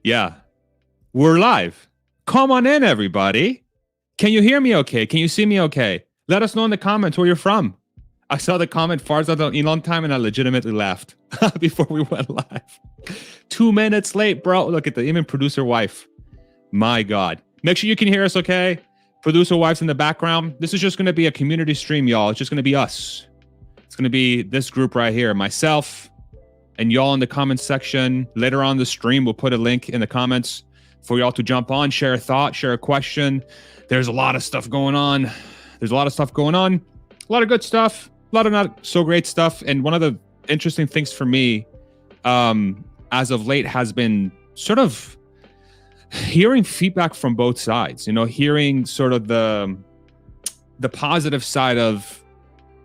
Yeah, we're live. Come on in, everybody. Can you hear me okay? Can you see me okay? Let us know in the comments where you're from. I saw the comment Farzad on Elon time and I legitimately laughed before we went live. 2 minutes late, bro. Look at the even producer wife. My God. Make sure you can hear us okay. Producer wife's in the background. This is just going to be a community stream, y'all. It's just going to be us. It's going to be this group right here, myself, and y'all in the comments section. Later on the stream, we'll put a link in the comments for y'all to jump on, share a thought, share a question. There's a lot of stuff going on. A lot of good stuff, a lot of not so great stuff. And one of the interesting things for me, as of late, has been sort of hearing feedback from both sides. Hearing sort of the positive side of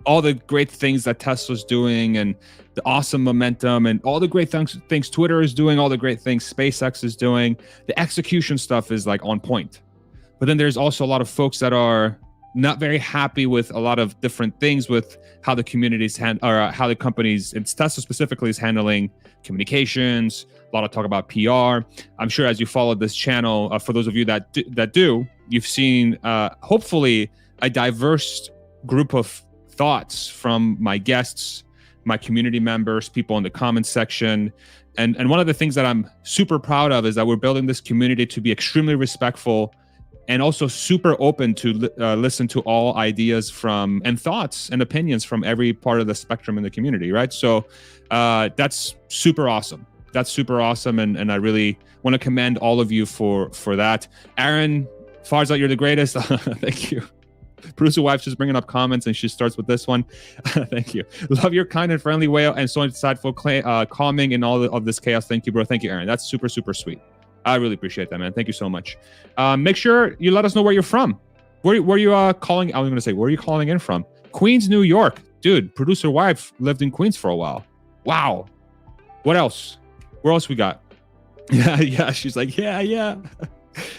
all the great things that Tesla's doing and the awesome momentum and all the great things Twitter is doing, all the great things SpaceX is doing. The execution stuff is like on point. But then there's also a lot of folks that are not very happy with a lot of different things with how the communities how the companies, and Tesla specifically, is handling communications. A lot of talk about PR. I'm sure as you follow this channel, for those of you that do, you've seen hopefully a diverse group of thoughts from my guests, my community members, people in the comments section. And one of the things that I'm super proud of is that we're building this community to be extremely respectful and also super open to listen to all ideas and thoughts and opinions from every part of the spectrum in the community, right? So that's super awesome. And I really want to commend all of you for that. Aaron, Farzad, you're the greatest. Thank you. Producer wife's just bringing up comments, and she starts with this one. Thank you. Love your kind and friendly way and so insightful, calming in all of this chaos. Thank you, bro. Thank you, Aaron. That's super, super sweet. I really appreciate that, man. Thank you so much. Make sure you let us know where you're from. Where you calling? I was going to say, where are you calling in from? Queens, New York. Dude, producer wife lived in Queens for a while. Wow. What else? Where else we got? Yeah. She's like, yeah.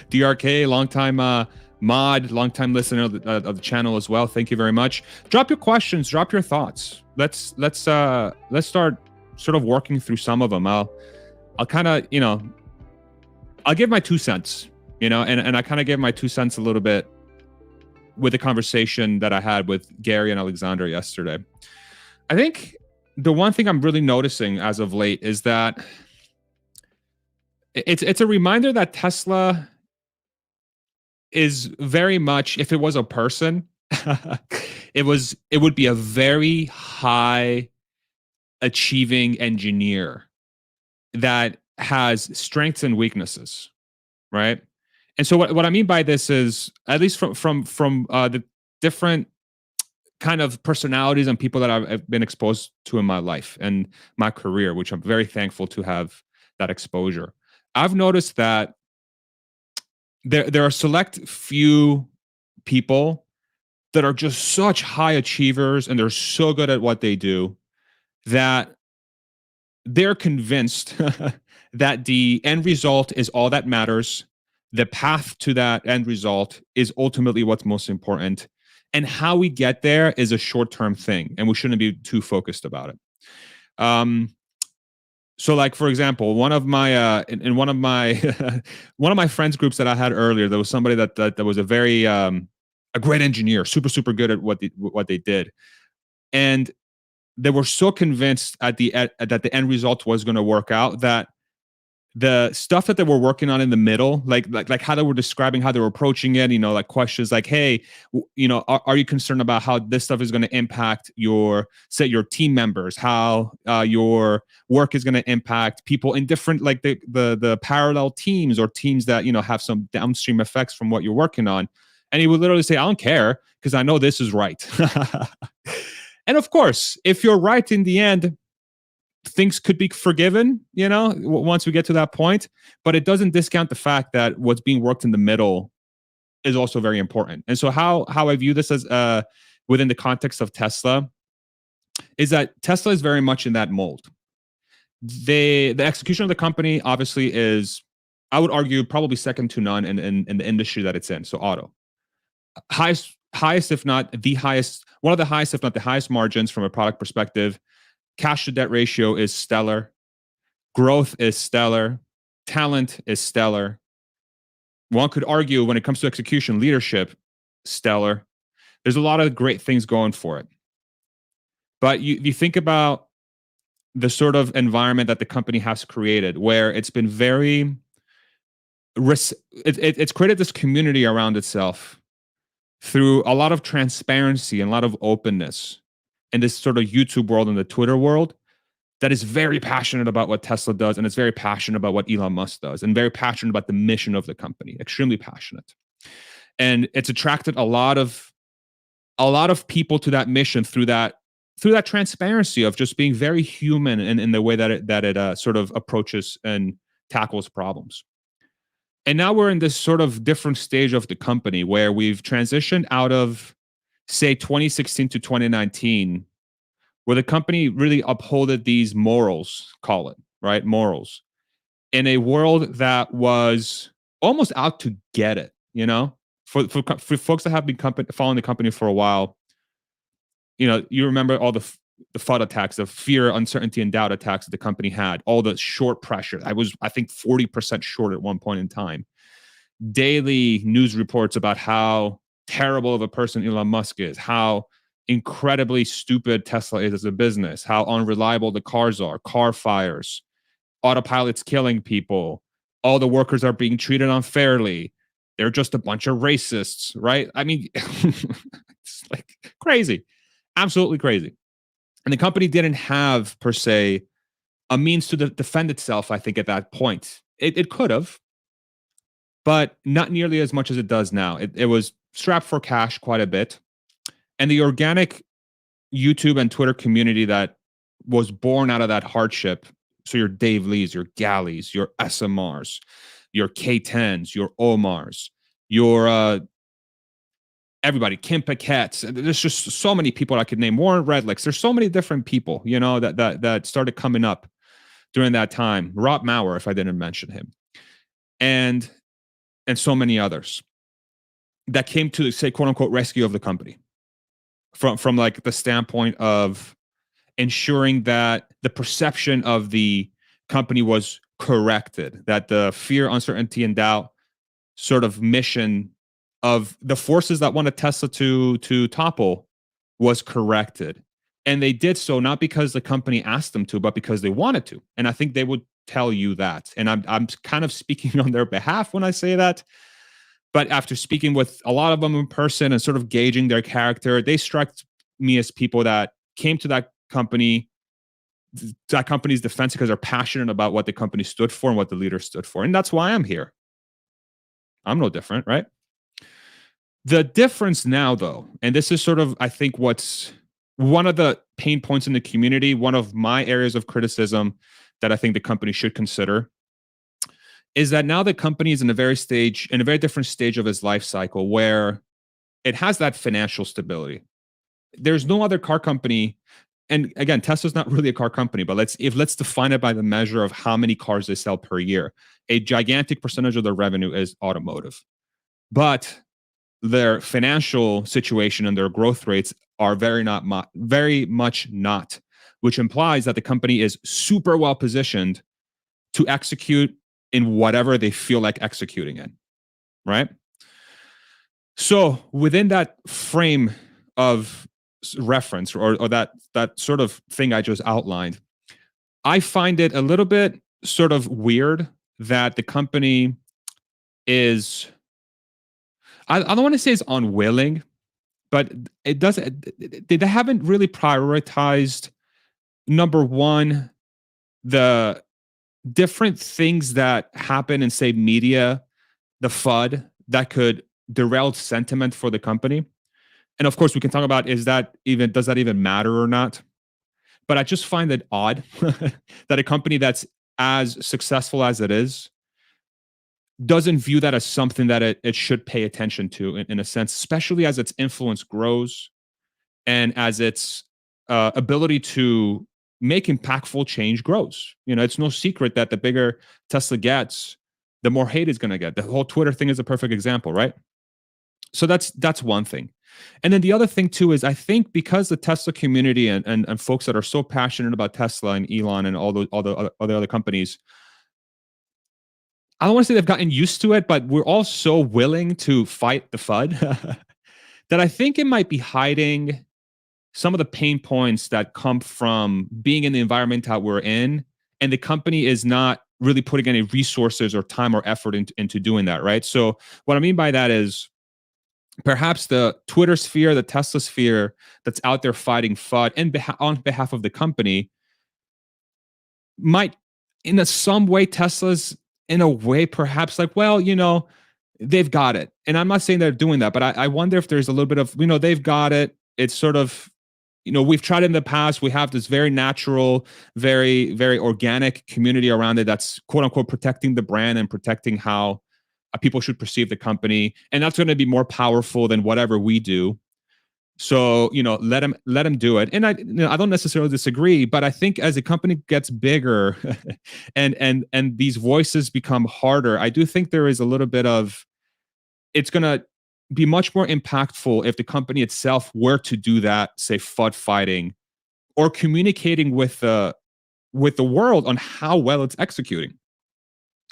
DRK, longtime mod, longtime listener of the channel as well. Thank you very much. Drop your questions. Drop your thoughts. Let's start sort of working through some of them. I'll kind of, I'll give my 2 cents, and I kind of gave my 2 cents a little bit with the conversation that I had with Gary and Alexander yesterday. I think the one thing I'm really noticing as of late is that it's a reminder that Tesla is very much, if it was a person, it would be a very high achieving engineer that has strengths and weaknesses, right? And so what I mean by this is, at least from the different kind of personalities and people that I've been exposed to in my life and my career, which I'm very thankful to have that exposure, I've noticed that there are select few people that are just such high achievers and they're so good at what they do that they're convinced that the end result is all that matters. The path to that end result is ultimately what's most important. And how we get there is a short-term thing, and we shouldn't be too focused about it. So, like, for example, one of my one of my friends groups that I had earlier, there was somebody that was a very a great engineer, super good at what they did, and they were so convinced that the end result was going to work out that the stuff that they were working on in the middle, like how they were describing how they were approaching it, like questions like, hey, are you concerned about how this stuff is going to impact your team members, how your work is going to impact people in different, like the parallel teams or teams that, have some downstream effects from what you're working on. And he would literally say, I don't care because I know this is right. And of course, if you're right in the end, things could be forgiven, once we get to that point, but it doesn't discount the fact that what's being worked in the middle is also very important. And so how I view this as within the context of Tesla is that Tesla is very much in that mold. The execution of the company obviously is, I would argue, probably second to none in the industry that it's in. So auto, highest, if not the highest, one of the highest, if not the highest margins from a product perspective. Cash to debt ratio is stellar. Growth is stellar. Talent is stellar. One could argue when it comes to execution, leadership, stellar. There's a lot of great things going for it. But you think about the sort of environment that the company has created, where it's been very, it's created this community around itself through a lot of transparency and a lot of openness in this sort of YouTube world and the Twitter world that is very passionate about what Tesla does, and it's very passionate about what Elon Musk does, and very passionate about the mission of the company, extremely passionate. And it's attracted a lot of people to that mission through that transparency of just being very human in the way that it sort of approaches and tackles problems. And now we're in this sort of different stage of the company where we've transitioned out of, say, 2016 to 2019, where the company really upholded these morals, call it, right? Morals, in a world that was almost out to get it, you know? For folks that have been following the company for a while, you know, you remember all the FUD attacks, the fear, uncertainty, and doubt attacks that the company had, all the short pressure. I think 40% short at one point in time. Daily news reports about how terrible of a person Elon Musk is, how incredibly stupid Tesla is as a business, how unreliable the cars are, car fires, autopilot's killing people, all the workers are being treated unfairly. They're just a bunch of racists, right? I mean, it's like crazy, absolutely crazy. And the company didn't have, per se, a means to defend itself, I think, at that point. It could have, but not nearly as much as it does now. It was strapped for cash quite a bit. And the organic YouTube and Twitter community that was born out of that hardship, so your Dave Lees, your Galleys, your SMRs, your K10s, your Omars, your everybody, Kim Paquette's. There's just so many people I could name. Warren Redlicks. There's so many different people, you know, that started coming up during that time. Rob Maurer, if I didn't mention him, and so many others that came to, say, quote unquote, rescue of the company from like the standpoint of ensuring that the perception of the company was corrected, that the fear, uncertainty, and doubt sort of mission of the forces that wanted Tesla to topple was corrected. And they did so not because the company asked them to, but because they wanted to. And I think they would tell you that. And I'm kind of speaking on their behalf when I say that. But after speaking with a lot of them in person and sort of gauging their character, they struck me as people that came to that company's defense because they're passionate about what the company stood for and what the leader stood for. And that's why I'm here. I'm no different, right? The difference now, though, and this is sort of, I think, what's one of the pain points in the community, one of my areas of criticism that I think the company should consider, is that now the company is in a very different stage of its life cycle where it has that financial stability. There's no other car company, and again, Tesla's not really a car company, but let's define it by the measure of how many cars they sell per year. A gigantic percentage of their revenue is automotive, but their financial situation and their growth rates are very much not, which implies that the company is super well positioned to execute in whatever they feel like executing in, right? So within that frame of reference or that sort of thing I just outlined, I find it a little bit sort of weird that the company is, I don't want to say it's unwilling, but they haven't really prioritized, number one, the different things that happen in, say, media, the FUD that could derail sentiment for the company. And of course, we can talk about, does that even matter or not? But I just find it odd that a company that's as successful as it is doesn't view that as something that it should pay attention to in a sense, especially as its influence grows and as its ability to make impactful change grows. You know, it's no secret that the bigger Tesla gets, the more hate it's going to get. The whole Twitter thing is a perfect example, right? So that's one thing. And then the other thing too is, I think because the Tesla community and folks that are so passionate about Tesla and Elon and all the other companies I don't want to say they've gotten used to it, but we're all so willing to fight the FUD that I think it might be hiding some of the pain points that come from being in the environment that we're in, and the company is not really putting any resources or time or effort into doing that, right? So what I mean by that is perhaps the Twitter sphere, the Tesla sphere that's out there fighting FUD and on behalf of the company might, in some way, Tesla's in a way perhaps like, well, they've got it. And I'm not saying they're doing that, but I wonder if there's a little bit of, they've got it. It's sort of, we've tried it in the past. We have this very natural, very, very organic community around it that's quote unquote protecting the brand and protecting how people should perceive the company. And that's going to be more powerful than whatever we do. So, let them do it. And I don't necessarily disagree, but I think as a company gets bigger and these voices become harder, I do think there is a little bit of, it's going to be much more impactful if the company itself were to do that, say FUD fighting or communicating with the world on how well it's executing.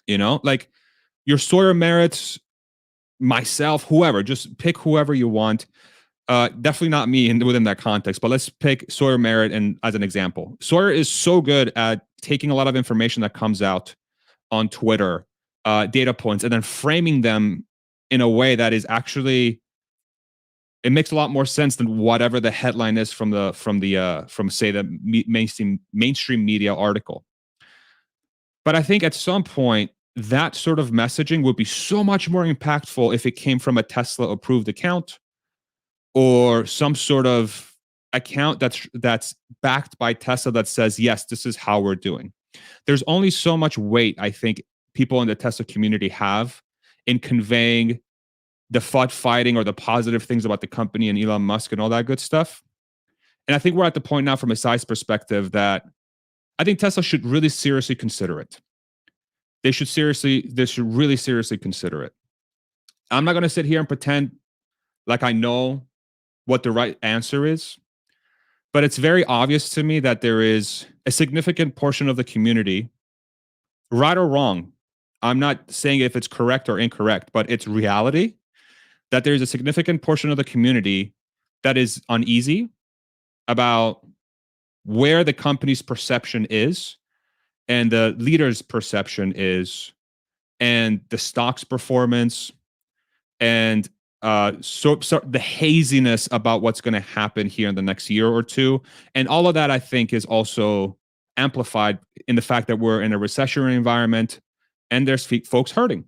Like your Sawyer Merritt's, myself, whoever, just pick whoever you want. Definitely not me within that context, but let's pick Sawyer Merritt as an example. Sawyer is so good at taking a lot of information that comes out on Twitter, data points, and then framing them in a way that is actually, it makes a lot more sense than whatever the headline is from say the mainstream media article. But I think at some point that sort of messaging would be so much more impactful if it came from a Tesla approved account or some sort of account that's backed by Tesla that says, yes, this is how we're doing. There's only so much weight I think people in the Tesla community have in conveying the FUD fighting or the positive things about the company and Elon Musk and all that good stuff. And I think we're at the point now from a size perspective that I think Tesla should really seriously consider it. They should really seriously consider it. I'm not going to sit here and pretend like I know what the right answer is, but it's very obvious to me that there is a significant portion of the community, right or wrong. I'm not saying if it's correct or incorrect, but it's reality that there's a significant portion of the community that is uneasy about where the company's perception is and the leader's perception is and the stock's performance and so the haziness about what's going to happen here in the next year or two. And all of that, I think, is also amplified in the fact that we're in a recessionary environment and there's folks hurting,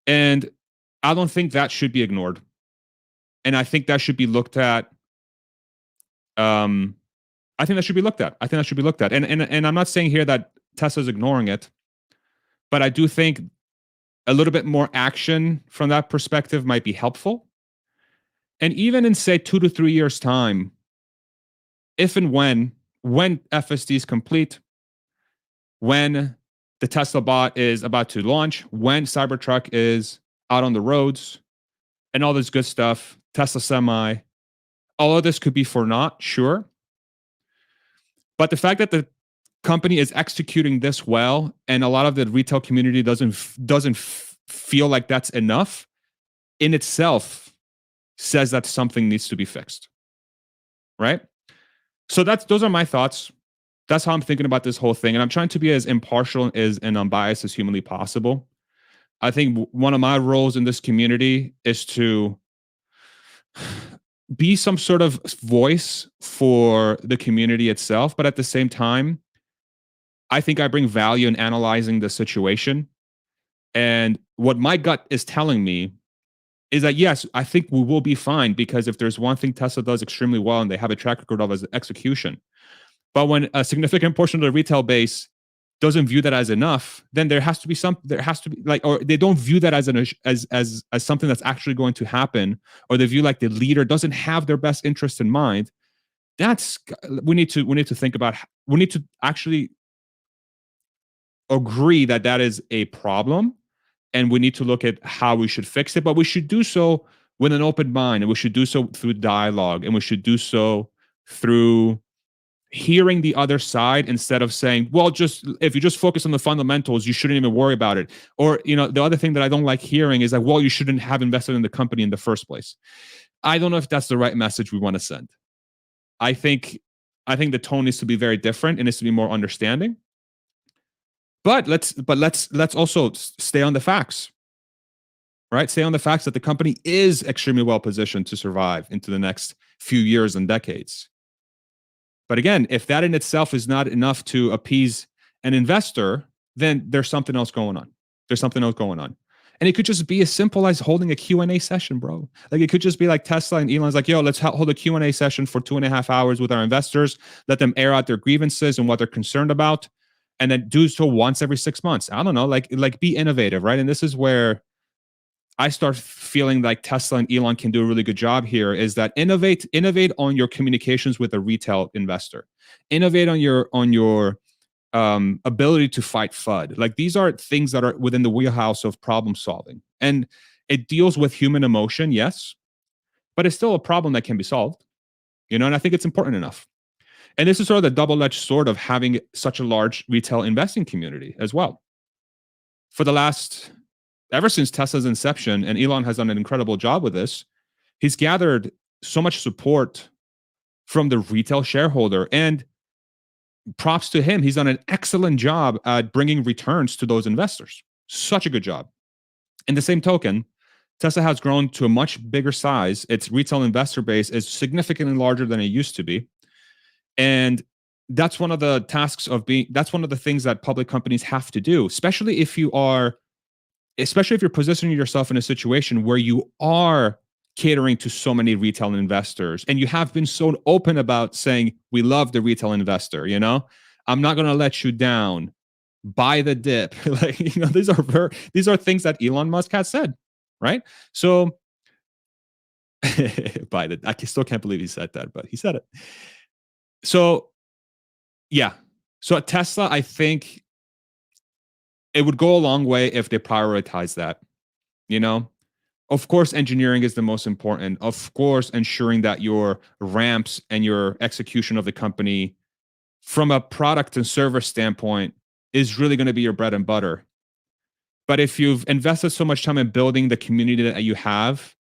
And I don't think that should be ignored. And I think that should be looked at. I think that should be looked at. And I'm not saying here that Tesla's ignoring it, but I do think a little bit more action from that perspective might be helpful. And even in, say, 2 to 3 years' time, if and when FSD is complete, when the Tesla bot is about to launch, when Cybertruck is out on the roads, and all this good stuff, Tesla Semi, all of this could be for naught, sure. But the fact that the company is executing this well, and a lot of the retail community doesn't feel like that's enough, in itself says that something needs to be fixed, right? So those are my thoughts. That's how I'm thinking about this whole thing, and I'm trying to be as impartial and unbiased as humanly possible. I think one of my roles in this community is to be some sort of voice for the community itself, but at the same time, I think I bring value in analyzing the situation. And what my gut is telling me is that, yes, I think we will be fine, because if there's one thing Tesla does extremely well and they have a track record of, is execution. But when a significant portion of the retail base doesn't view that as enough, then there has to be like, or they don't view that as something that's actually going to happen, or they view like the leader doesn't have their best interest in mind. We need to think about, we need to actually agree that is a problem, and we need to look at how we should fix it. But we should do so with an open mind, and we should do so through dialogue, and we should do so through hearing the other side instead of saying, well, just if you just focus on the fundamentals, you shouldn't even worry about it. Or, the other thing that I don't like hearing is like, well, you shouldn't have invested in the company in the first place. I don't know if that's the right message we want to send. I think the tone needs to be very different. It needs to be more understanding. But let's also stay on the facts. Right? Stay on the facts that the company is extremely well positioned to survive into the next few years and decades. But again, if that in itself is not enough to appease an investor, then there's something else going on. There's something else going on. And it could just be as simple as holding a Q&A session, bro. Like it could just be like Tesla and Elon's like, yo, let's hold a Q&A session for 2.5 hours with our investors. Let them air out their grievances and what they're concerned about. And then do so once every 6 months. I don't know, like be innovative, right? And this is where I start feeling like Tesla and Elon can do a really good job here is that innovate on your communications with a retail investor. Innovate on your ability to fight FUD. Like these are things that are within the wheelhouse of problem solving. And it deals with human emotion, yes, but it's still a problem that can be solved. And I think it's important enough. And this is sort of the double-edged sword of having such a large retail investing community as well. Ever since Tesla's inception, and Elon has done an incredible job with this, he's gathered so much support from the retail shareholder. And props to him. He's done an excellent job at bringing returns to those investors. Such a good job. In the same token, Tesla has grown to a much bigger size. Its retail investor base is significantly larger than it used to be. And that's one of the that's one of the things that public companies have to do, especially if you're positioning yourself in a situation where you are catering to so many retail investors and you have been so open about saying, we love the retail investor, I'm not going to let you down, buy the dip. These are things that Elon Musk has said, right? So I still can't believe he said that, but he said it. So yeah. So at Tesla, I think it would go a long way if they prioritize that, Of course, engineering is the most important. Of course, ensuring that your ramps and your execution of the company from a product and service standpoint is really going to be your bread and butter. But if you've invested so much time in building the community that you have,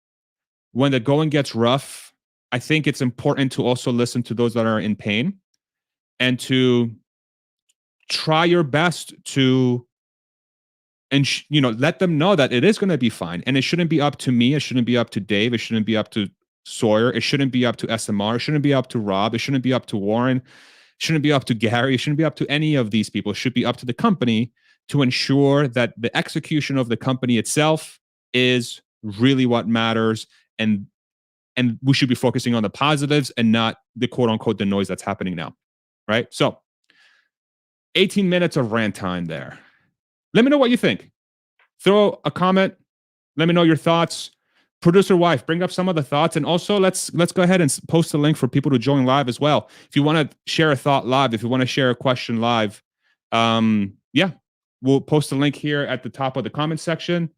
when the going gets rough, I think it's important to also listen to those that are in pain and to try your best to let them know that it is going to be fine. And it shouldn't be up to me. It shouldn't be up to Dave. It shouldn't be up to Sawyer. It shouldn't be up to SMR. It shouldn't be up to Rob. It shouldn't be up to Warren. It shouldn't be up to Gary. It shouldn't be up to any of these people. It should be up to the company to ensure that the execution of the company itself is really what matters. And we should be focusing on the positives and not the quote unquote, the noise that's happening now. Right? So 18 minutes of rant time there. Let me know what you think. Throw a comment. Let me know your thoughts. Producer wife, bring up some of the thoughts. And also let's go ahead and post a link for people to join live as well. If you want to share a thought live, if you want to share a question live, we'll post a link here at the top of the comment section.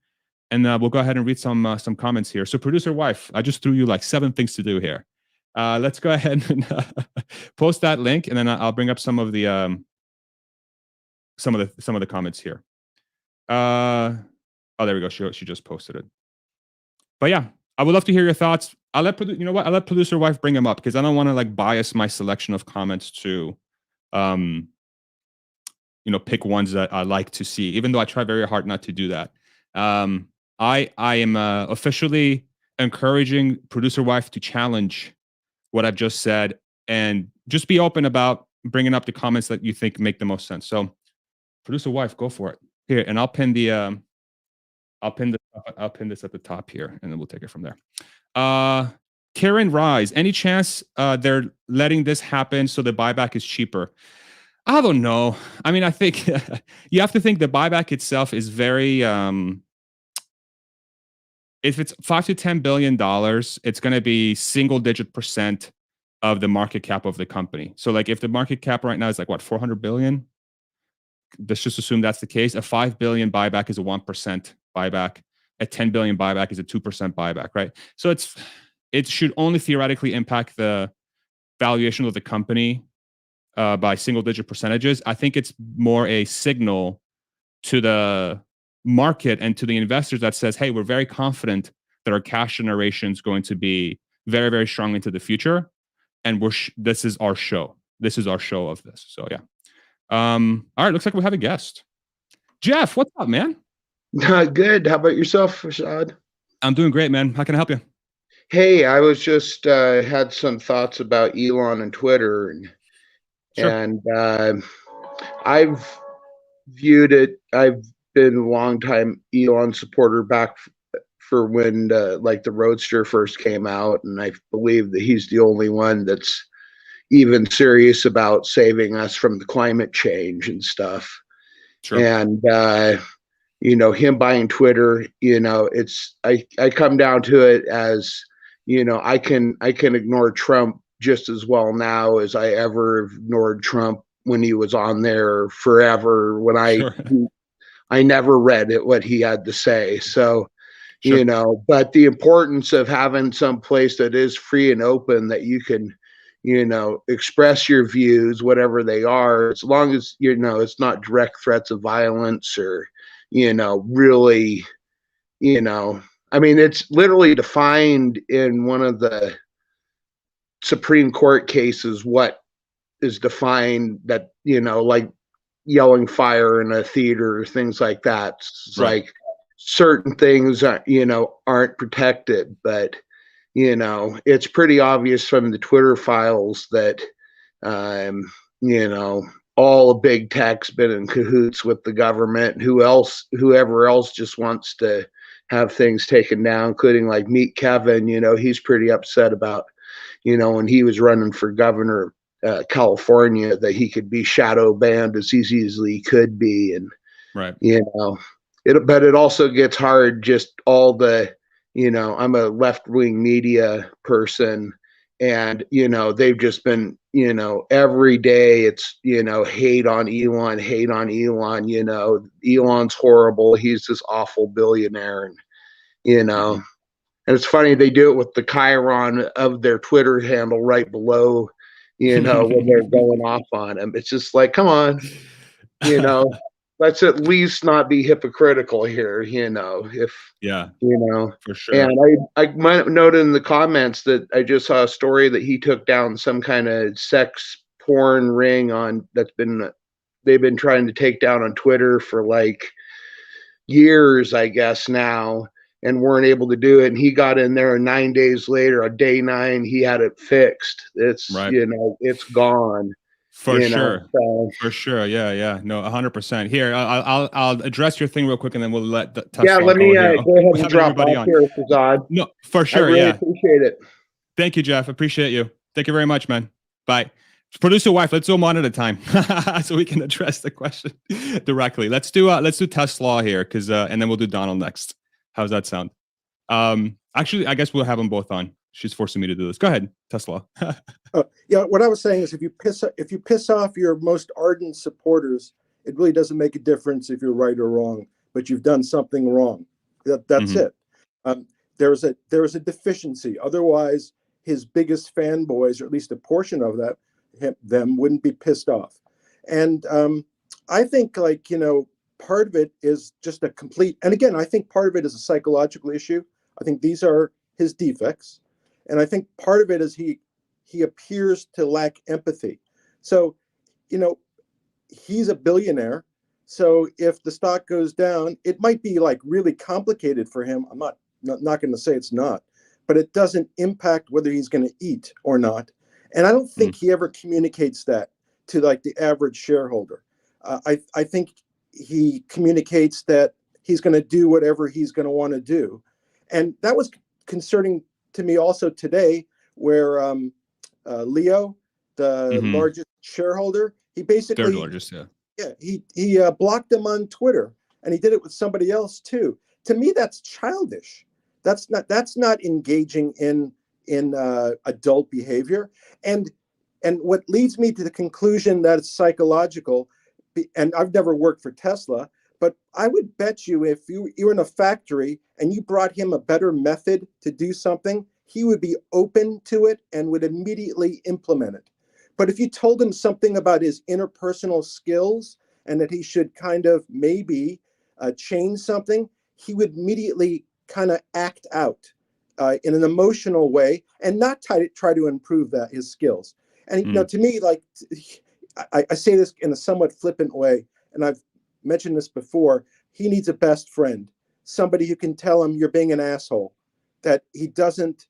And we'll go ahead and read some comments here. So producer wife, I just threw you like 7 things to do here. Let's go ahead and post that link. And then I'll bring up some of the comments here. There we go. She just posted it. But yeah, I would love to hear your thoughts. I'll let producer wife bring them up because I don't want to like bias my selection of comments to, pick ones that I like to see, even though I try very hard not to do that. I am officially encouraging producer wife to challenge what I've just said and just be open about bringing up the comments that you think make the most sense. So producer wife, go for it. Here, and I'll pin this at the top here, and then we'll take it from there. Karen Rise, any chance they're letting this happen so the buyback is cheaper? I don't know. I mean, I think you have to think the buyback itself is very. If it's $5 to $10 billion, it's going to be single-digit % of the market cap of the company. So, like, if the market cap right now is like what, 400 billion. Let's just assume that's the case. A 5 billion buyback is a 1% buyback. A 10 billion buyback is a 2% buyback, right? So it should only theoretically impact the valuation of the company by single-digit percentages, I think it's more a signal to the market and to the investors that says, hey, we're very confident that our cash generation is going to be very, very strong into the future. And this is our show. This is our show of this. So yeah. All right. Looks like we have a guest. Jeff, what's up, man? Good. How about yourself, Rashad? I'm doing great, man. How can I help you? Hey, I was just had some thoughts about Elon and Twitter, Sure. and I've viewed it. I've been a long time Elon supporter back for when like the Roadster first came out, and I believe that he's the only one that's even serious about saving us from the climate change and stuff. Sure. And him buying Twitter, it's I come down to it as, I can ignore Trump just as well now as I ever ignored Trump when he was on there forever, when Sure. I never read it, what he had to say. So, Sure. but the importance of having some place that is free and open that you can, express your views, whatever they are, as long as, it's not direct threats of violence or, really, I mean, it's literally defined in one of the Supreme Court cases what is defined that, like yelling fire in a theater, things like that. It's Right. like certain things, aren't protected, but, it's pretty obvious from the Twitter files that, all of big tech's been in cahoots with the government. Whoever else just wants to have things taken down, including like Meet Kevin. He's pretty upset about, when he was running for governor of California, that he could be shadow banned as easily could be. And, Right. but it also gets hard, just all the, I'm a left-wing media person, and, they've just been, every day it's, hate on Elon, Elon's horrible. He's this awful billionaire. And, and it's funny, they do it with the chyron of their Twitter handle right below, when they're going off on him. It's just like, come on, let's at least not be hypocritical here, if, Yeah, for sure. And I might note in the comments that I just saw a story that he took down some kind of sex porn ring they've been trying to take down on Twitter for like years, I guess now, and weren't able to do it. And he got in there, and 9 days later, on day 9, he had it fixed. It's, right. It's gone. For sure. For sure. Yeah. No, 100%. Here, I'll address your thing real quick, and then we'll let Tesla let me go ahead and drop off here, Fazad. No, for sure. I really appreciate it. Thank you, Jeff. Appreciate you. Thank you very much, man. Bye. Producer wife, let's do them one at a time so we can address the question directly. Let's do Tesla here, because and then we'll do Donald next. How's that sound? Actually, I guess we'll have them both on. She's forcing me to do this. Go ahead, Tesla. Yeah, what I was saying is, if you piss off your most ardent supporters, it really doesn't make a difference if you're right or wrong, but you've done something wrong. That's it. There was a deficiency. Otherwise, his biggest fanboys, or at least a portion of them, wouldn't be pissed off. And I think, part of it is just a complete. And again, I think part of it is a psychological issue. I think these are his defects. And I think part of it is he appears to lack empathy. So, he's a billionaire. So if the stock goes down, it might be like really complicated for him. I'm not going to say it's not, but it doesn't impact whether he's going to eat or not. And I don't think he ever communicates that to like the average shareholder. I think he communicates that he's going to do whatever he's going to want to do. And that was concerning to me also today, where Leo, the largest shareholder, he basically third largest, he blocked him on Twitter, and he did it with somebody else too. To me, that's childish. That's not engaging in adult behavior. And what leads me to the conclusion that it's psychological. And I've never worked for Tesla, but I would bet you if you were in a factory and you brought him a better method to do something, he would be open to it and would immediately implement it. But if you told him something about his interpersonal skills and that he should kind of maybe change something, he would immediately kind of act out in an emotional way and not try to improve his skills. And you know, to me, like I say this in a somewhat flippant way, and I've mentioned this before, he needs a best friend, somebody who can tell him you're being an asshole, that he doesn't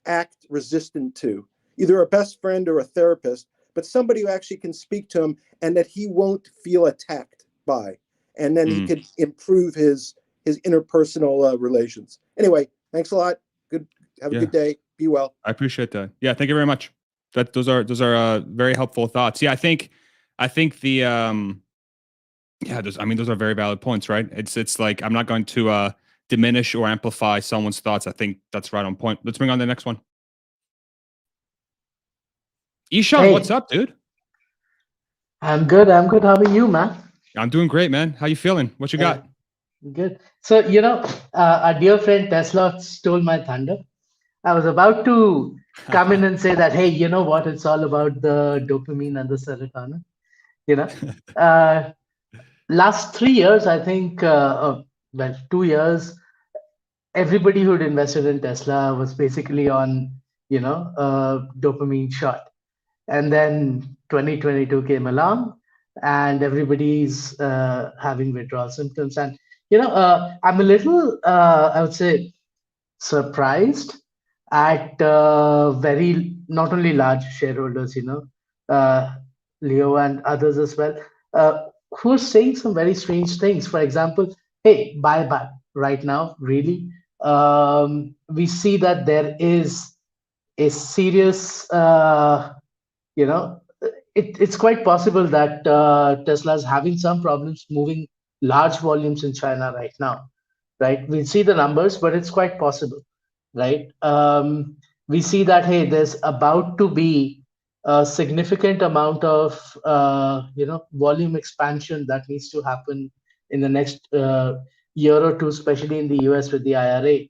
act resistant to, either a best friend or a therapist, but somebody who actually can speak to him and that he won't feel attacked by. And then he could improve his interpersonal relations. Anyway, thanks a lot. Good. Have a good day. Be well. I appreciate that. Yeah, thank you very much. Those are very helpful thoughts. Yeah, I think the those are very valid points, right? It's like I'm not going to diminish or amplify someone's thoughts. I think that's right on point. Let's bring on the next one. Ishan, Hey. What's up, dude? I'm good. How are you, man? I'm doing great, man. How you feeling? What you got? Good. So, our dear friend Tesla stole my thunder. I was about to come in and say that, hey, you know what? It's all about the dopamine and the serotonin. Last 3 years, I think, 2 years, everybody who'd invested in Tesla was basically on, dopamine shot. And then 2022 came along and everybody's having withdrawal symptoms. And, I'm a little, I would say, surprised at very, not only large shareholders, Leo and others as well, who are saying some very strange things. For example, hey, buyback right now, really? We see that there is a serious, it's quite possible that Tesla is having some problems moving large volumes in China right now, right? We see the numbers, but it's quite possible, right? We see that, hey, there's about to be a significant amount of, volume expansion that needs to happen in the next year or two, especially in the US with the IRA.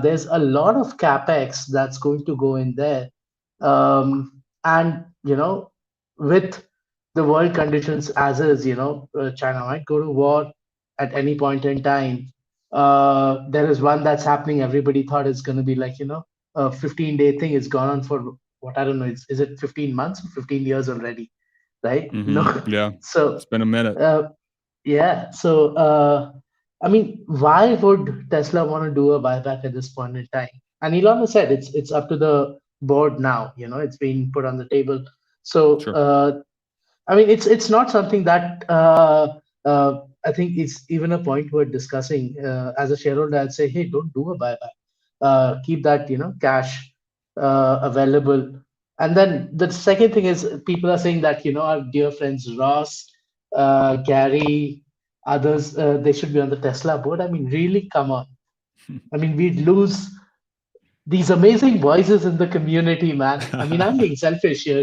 There's a lot of capex that's going to go in there. And, with the world conditions as is, China might go to war at any point in time. There is one that's happening. Everybody thought it's going to be like, a 15-day thing. It's gone on for what, I don't know. Is it 15 months or 15 years already? Right? No. Yeah. So it's been a minute. Yeah. So, I mean, why would Tesla want to do a buyback at this point in time? And Elon has said it's up to the board now. It's being put on the table. So, Sure. I mean, it's not something that I think it's even a point worth discussing. As a shareholder, I'd say, hey, don't do a buyback. Keep that cash available. And then the second thing is people are saying that our dear friends Ross, Gary, others, they should be on the Tesla board. I mean, really, come on. I mean, we'd lose these amazing voices in the community, man. I mean, I'm being selfish here.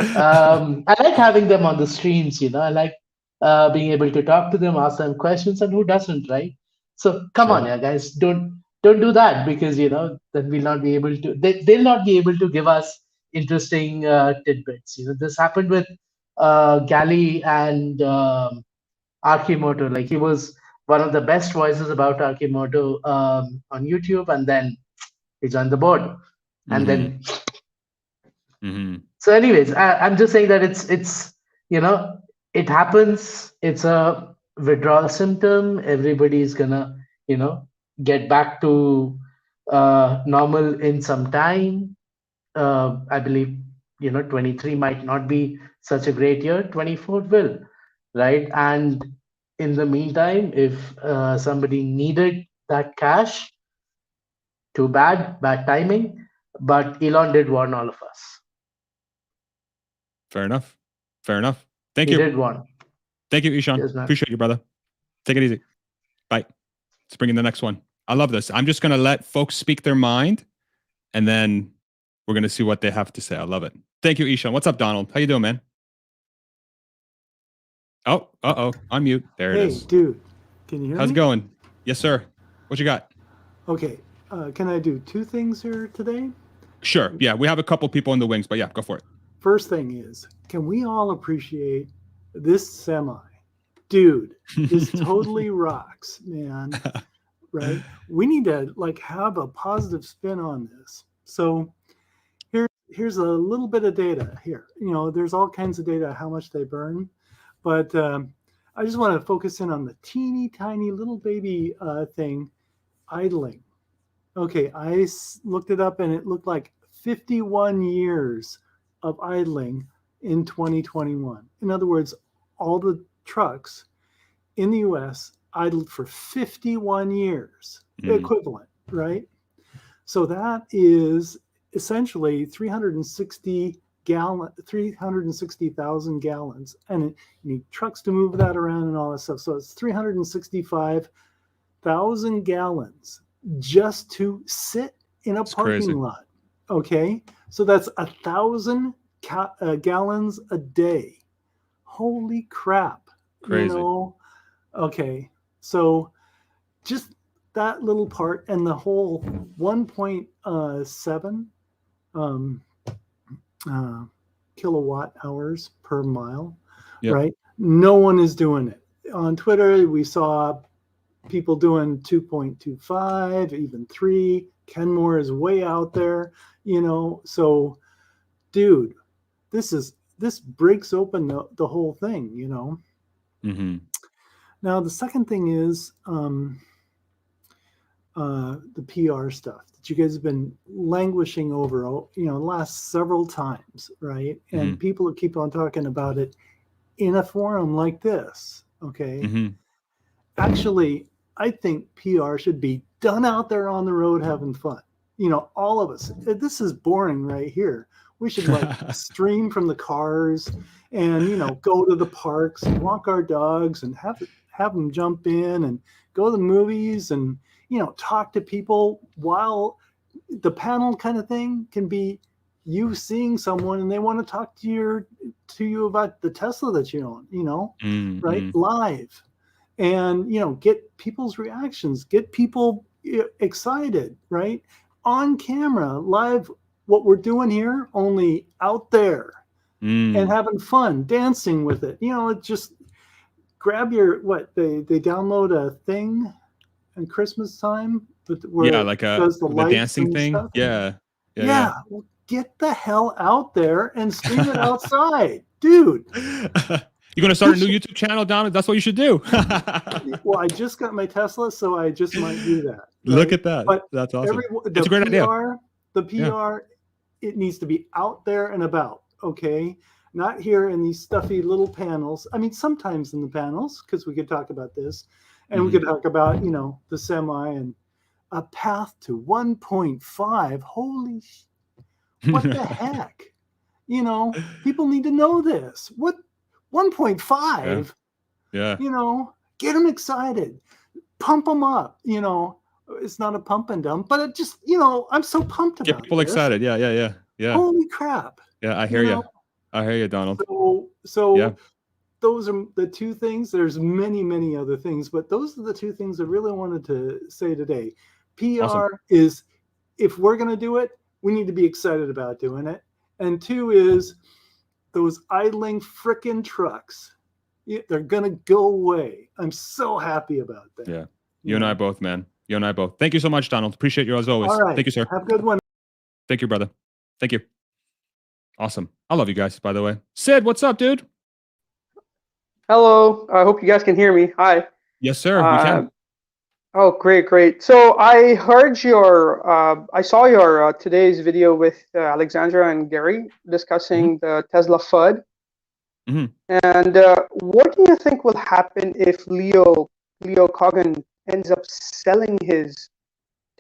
I like having them on the streams. I like being able to talk to them, ask them questions, and who doesn't, right? So come on, yeah, guys, don't do that, because then we'll not be able to. They'll not be able to give us interesting tidbits. This happened with Gali and Arkimoto. Like, he was one of the best voices about Arkimoto on YouTube, and then he joined the board, and then. So, anyways, I'm just saying that it's it happens. It's a withdrawal symptom. Everybody's gonna get back to normal in some time. I believe 23 might not be such a great year. 24 will, right? And in the meantime, if somebody needed that cash, too bad timing. But Elon did warn all of us. Fair enough. Thank He you. did warn. Thank you, Ishan. Cheers, man. Appreciate you, brother. Take it easy. Bye. Let's bring in the next one. I love this. I'm just going to let folks speak their mind, and then we're going to see what they have to say. I love it. Thank you, Ishan. What's up, Donald? How you doing, man? Oh, unmute. There it is. Hey, dude, can you hear me? How's it going? Yes, sir. What you got? Okay, can I do two things here today? Sure. Yeah, we have a couple people in the wings, but yeah, go for it. first thing is, can we all appreciate this semi? Dude, this totally rocks, man. Right? We need to like have a positive spin on this. So here's a little bit of data here. You know, there's all kinds of data how much they burn, but I just want to focus in on the teeny tiny little baby thing, idling. Okay, I looked it up and it looked like 51 years of idling in 2021. In other words, all the trucks in the US idled for 51 years, equivalent, right? So that is essentially 360,000 gallons, and you need trucks to move that around and all that stuff. So it's 365,000 gallons just to sit in a parking lot. Okay, so that's 1,000 gallons a day. Holy crap! Crazy. You know? Okay, so just that little part and the whole 1.7 kilowatt hours per mile, right? No one is doing it. On Twitter, we saw people doing 2.25, even 3. Kenmore is way out there, you know. So, dude, this breaks open the whole thing, you know. Mm-hmm. Now, the second thing is the PR stuff that you guys have been languishing over, you know, last several times, right? And people keep on talking about it in a forum like this, okay? Actually, I think PR should be done out there on the road having fun. You know, all of us. This is boring right here. We should like stream from the cars and, you know, go to the parks and walk our dogs and have them jump in and go to the movies and, you know, talk to people while the panel kind of thing can be you seeing someone and they want to talk to you about the Tesla that you own, you know, right? Live. And, you know, get people's reactions, get people excited, right? On camera, live, what we're doing here, only out there and having fun, dancing with it. You know, it just grab your, they download a thing in Christmas time where like does the dancing thing. Stuff. Yeah. Well, get the hell out there and stream it outside, dude. You're going to start a new YouTube channel, Donald? That's what you should do. Well, I just got my Tesla, so I just might do that. Right? Look at that. But that's awesome. It's a great idea. The PR, it needs to be out there and about, okay? Not here in these stuffy little panels. I mean, sometimes in the panels, because we could talk about this, and we could talk about, you know, the semi and a path to 1.5. Holy, what the heck? You know, people need to know this. What? 1.5, yeah. You know, get them excited, pump them up. You know, it's not a pump and dump, but it just, you know, I'm so pumped about it. Get people excited. Yeah. Holy crap. Yeah, I hear you. I hear you, Donald. So those are the two things. There's many other things, but those are the two things I really wanted to say today. PR is, if we're going to do it, we need to be excited about doing it. And 2 is, those idling frickin' trucks, they're going to go away. I'm so happy about that. Yeah. You and I both, man. You and I both. Thank you so much, Donald. Appreciate you as always. All right. Thank you, sir. Have a good one. Thank you, brother. Thank you. Awesome. I love you guys, by the way. Sid, what's up, dude? Hello. I hope you guys can hear me. Hi. Yes, sir. We can. Oh, great. So I heard I saw your today's video with Alexandra and Gary discussing the Tesla FUD. And what do you think will happen if Leo Coggin ends up selling his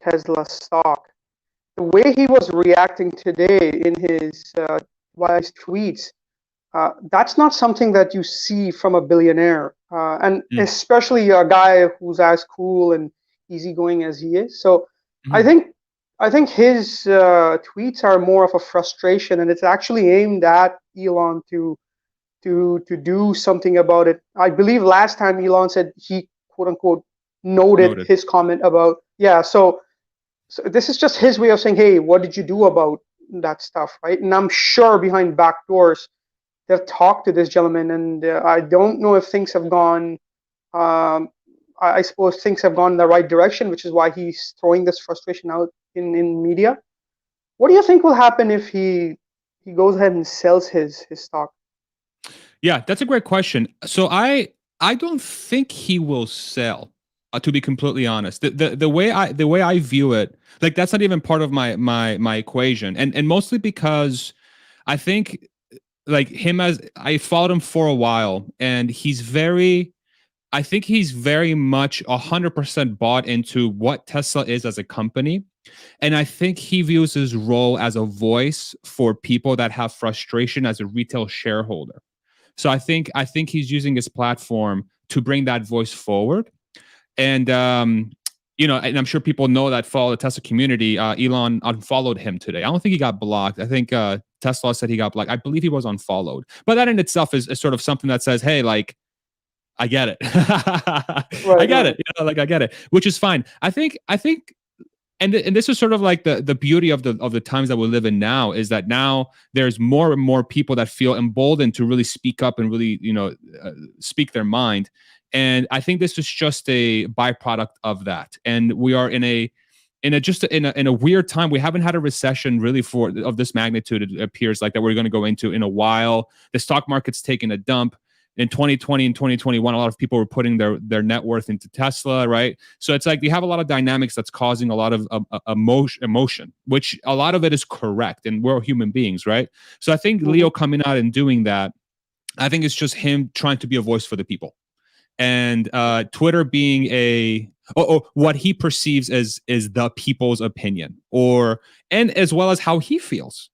Tesla stock? The way he was reacting today in his tweets, that's not something that you see from a billionaire, and especially a guy who's as cool and easygoing as he is. So I think his tweets are more of a frustration, and it's actually aimed at Elon to do something about it. I believe last time Elon said he quote unquote noted his comment about So this is just his way of saying, hey, what did you do about that stuff, right? And I'm sure behind back doors, they've talked to this gentleman, and I don't know if things have gone. I suppose things have gone in the right direction, which is why he's throwing this frustration out in media. What do you think will happen if he goes ahead and sells his stock? Yeah, that's a great question. So I don't think he will sell. To be completely honest, the way I view it, like that's not even part of my equation, and mostly because I think like him, as I followed him for a while, and I think he's very much 100% bought into what Tesla is as a company. And I think he views his role as a voice for people that have frustration as a retail shareholder. So I think he's using his platform to bring that voice forward. And and I'm sure people know that follow the Tesla community. Elon unfollowed him today. I don't think he got blocked. I think Tesla said he got blocked. I believe he was unfollowed. But that in itself is sort of something that says, hey, like, I get it. I get it. I get it, which is fine. I think, and this is sort of like the beauty of the times that we live in now, is that now there's more and more people that feel emboldened to really speak up and really, speak their mind. And I think this is just a byproduct of that. And we are in a weird time. We haven't had a recession really of this magnitude. It appears like that we're going to go into in a while. The stock market's taken a dump. In 2020 and 2021, a lot of people were putting their net worth into Tesla, right? So it's like you have a lot of dynamics that's causing a lot of emotion, which a lot of it is correct, and we're human beings, right? So I think Leo coming out and doing that, I think it's just him trying to be a voice for the people, and Twitter being what he perceives as is the people's opinion, and as well as how he feels,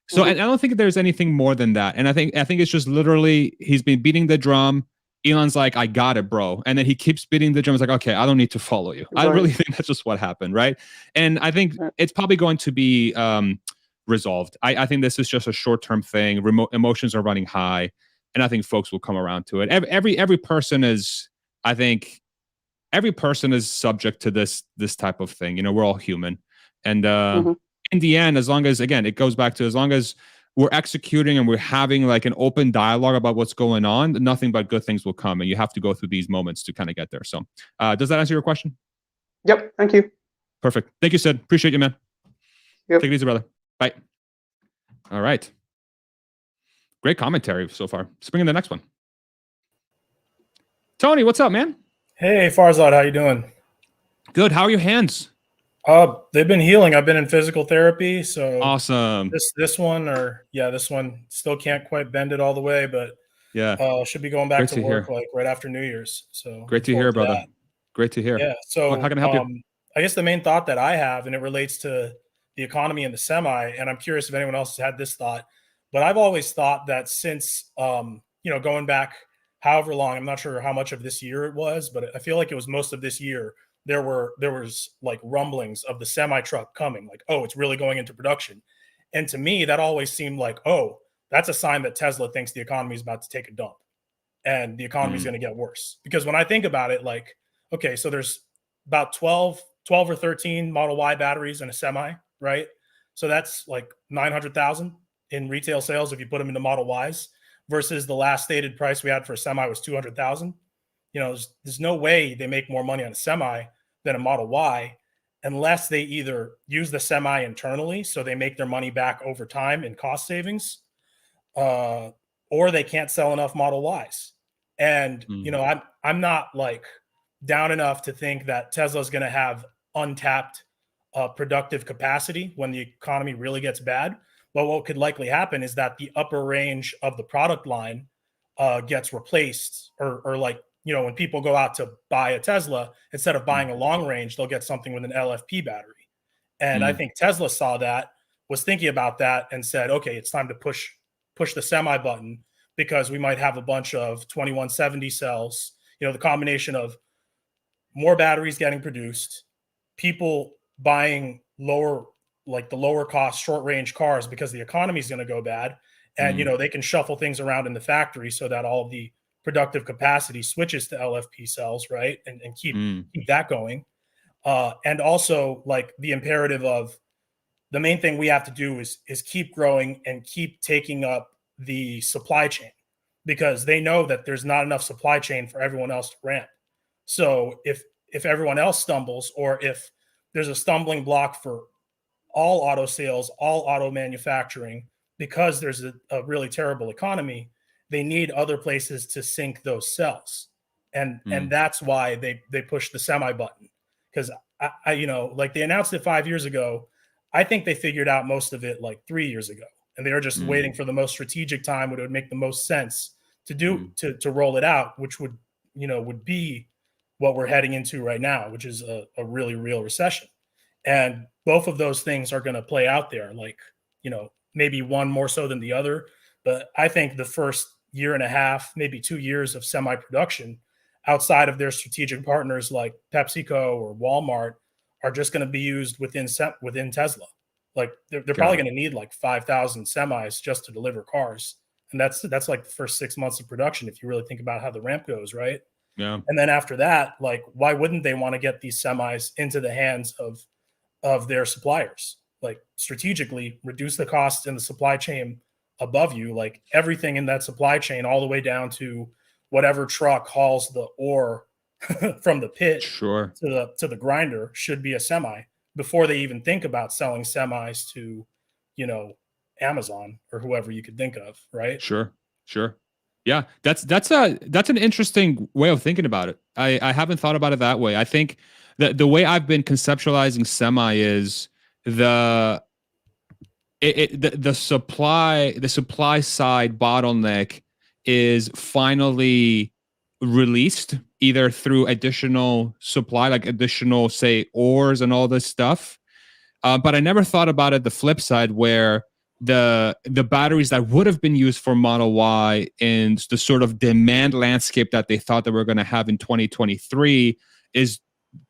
So I don't think there's anything more than that. And I think it's just literally he's been beating the drum. Elon's like, I got it, bro. And then he keeps beating the drum. It's like, okay, I don't need to follow you. Right. I really think that's just what happened, right? And I think it's probably going to be resolved. I think this is just a short-term thing. Emotions are running high, and I think folks will come around to it. Every person is, I think, every person is subject to this type of thing. We're all human, and in the end, as long as, again, it goes back to, as long as we're executing and we're having like an open dialogue about what's going on, nothing but good things will come. And you have to go through these moments to kind of get there. So does that answer your question? Yep. Thank you. Perfect. Thank you, Sid. Appreciate you, man. Yep. Take it easy, brother. Bye. All right. Great commentary so far. Let's bring in the next one. Tony, what's up, man? Hey, Farzad, how you doing? Good. How are your hands? They've been healing. I've been in physical therapy, so awesome. This one still can't quite bend it all the way, but should be going back to work like right after New Year's. So great to hear, brother. Great to hear. Yeah. So how can I help you? I guess the main thought that I have, and it relates to the economy and the semi, and I'm curious if anyone else has had this thought, but I've always thought that since going back however long, I'm not sure how much of this year it was, but I feel like it was most of this year. There was like rumblings of the semi truck coming, like, oh, it's really going into production. And to me, that always seemed like, oh, that's a sign that Tesla thinks the economy is about to take a dump and the economy is going to get worse. Because when I think about it, like, okay, so there's about 12 or 13 Model Y batteries in a semi, right? So that's like 900,000 in retail sales if you put them into Model Ys, versus the last stated price we had for a semi was 200,000. There's no way they make more money on a semi than a Model Y, unless they either use the semi internally, so they make their money back over time in cost savings, or they can't sell enough Model Ys. And I'm not like down enough to think that Tesla's going to have untapped productive capacity when the economy really gets bad. But what could likely happen is that the upper range of the product line gets replaced, or like, when people go out to buy a Tesla, instead of buying a long range, they'll get something with an LFP battery. And I think Tesla saw that, was thinking about that, and said, okay, it's time to push the semi button, because we might have a bunch of 2170 cells, the combination of more batteries getting produced, people buying the lower cost short range cars because the economy is going to go bad. And, they can shuffle things around in the factory so that all of the productive capacity switches to LFP cells, right? And keep that going. And also like the imperative of the main thing we have to do is keep growing and keep taking up the supply chain, because they know that there's not enough supply chain for everyone else to ramp. So if everyone else stumbles, or if there's a stumbling block for all auto sales, all auto manufacturing, because there's a really terrible economy, they need other places to sink those cells. And that's why they push the semi button. Because I like they announced it 5 years ago. I think they figured out most of it like 3 years ago, and they were just waiting for the most strategic time when it would make the most sense to do to roll it out, which would be what we're heading into right now, which is a really real recession. And both of those things are going to play out there, like, maybe one more so than the other. But I think the first year and a half, maybe 2 years of semi production outside of their strategic partners like PepsiCo or Walmart are just going to be used within Tesla. Like they're probably going to need like 5,000 semis just to deliver cars. And that's like the first 6 months of production, if you really think about how the ramp goes, right? Yeah. And then after that, like, why wouldn't they want to get these semis into the hands of their suppliers? Like, strategically reduce the costs in the supply chain above you. Like, everything in that supply chain, all the way down to whatever truck hauls the ore from the pit Sure. to the grinder, should be a semi, before they even think about selling semis to, Amazon or whoever you could think of, right? Sure. Yeah, that's an interesting way of thinking about it. I haven't thought about it that way. I think that the way I've been conceptualizing semi is the supply side bottleneck is finally released, either through additional supply, like additional, say, ores and all this stuff. But I never thought about it the flip side, where the batteries that would have been used for Model Y in the sort of demand landscape that they thought they were going to have in 2023 is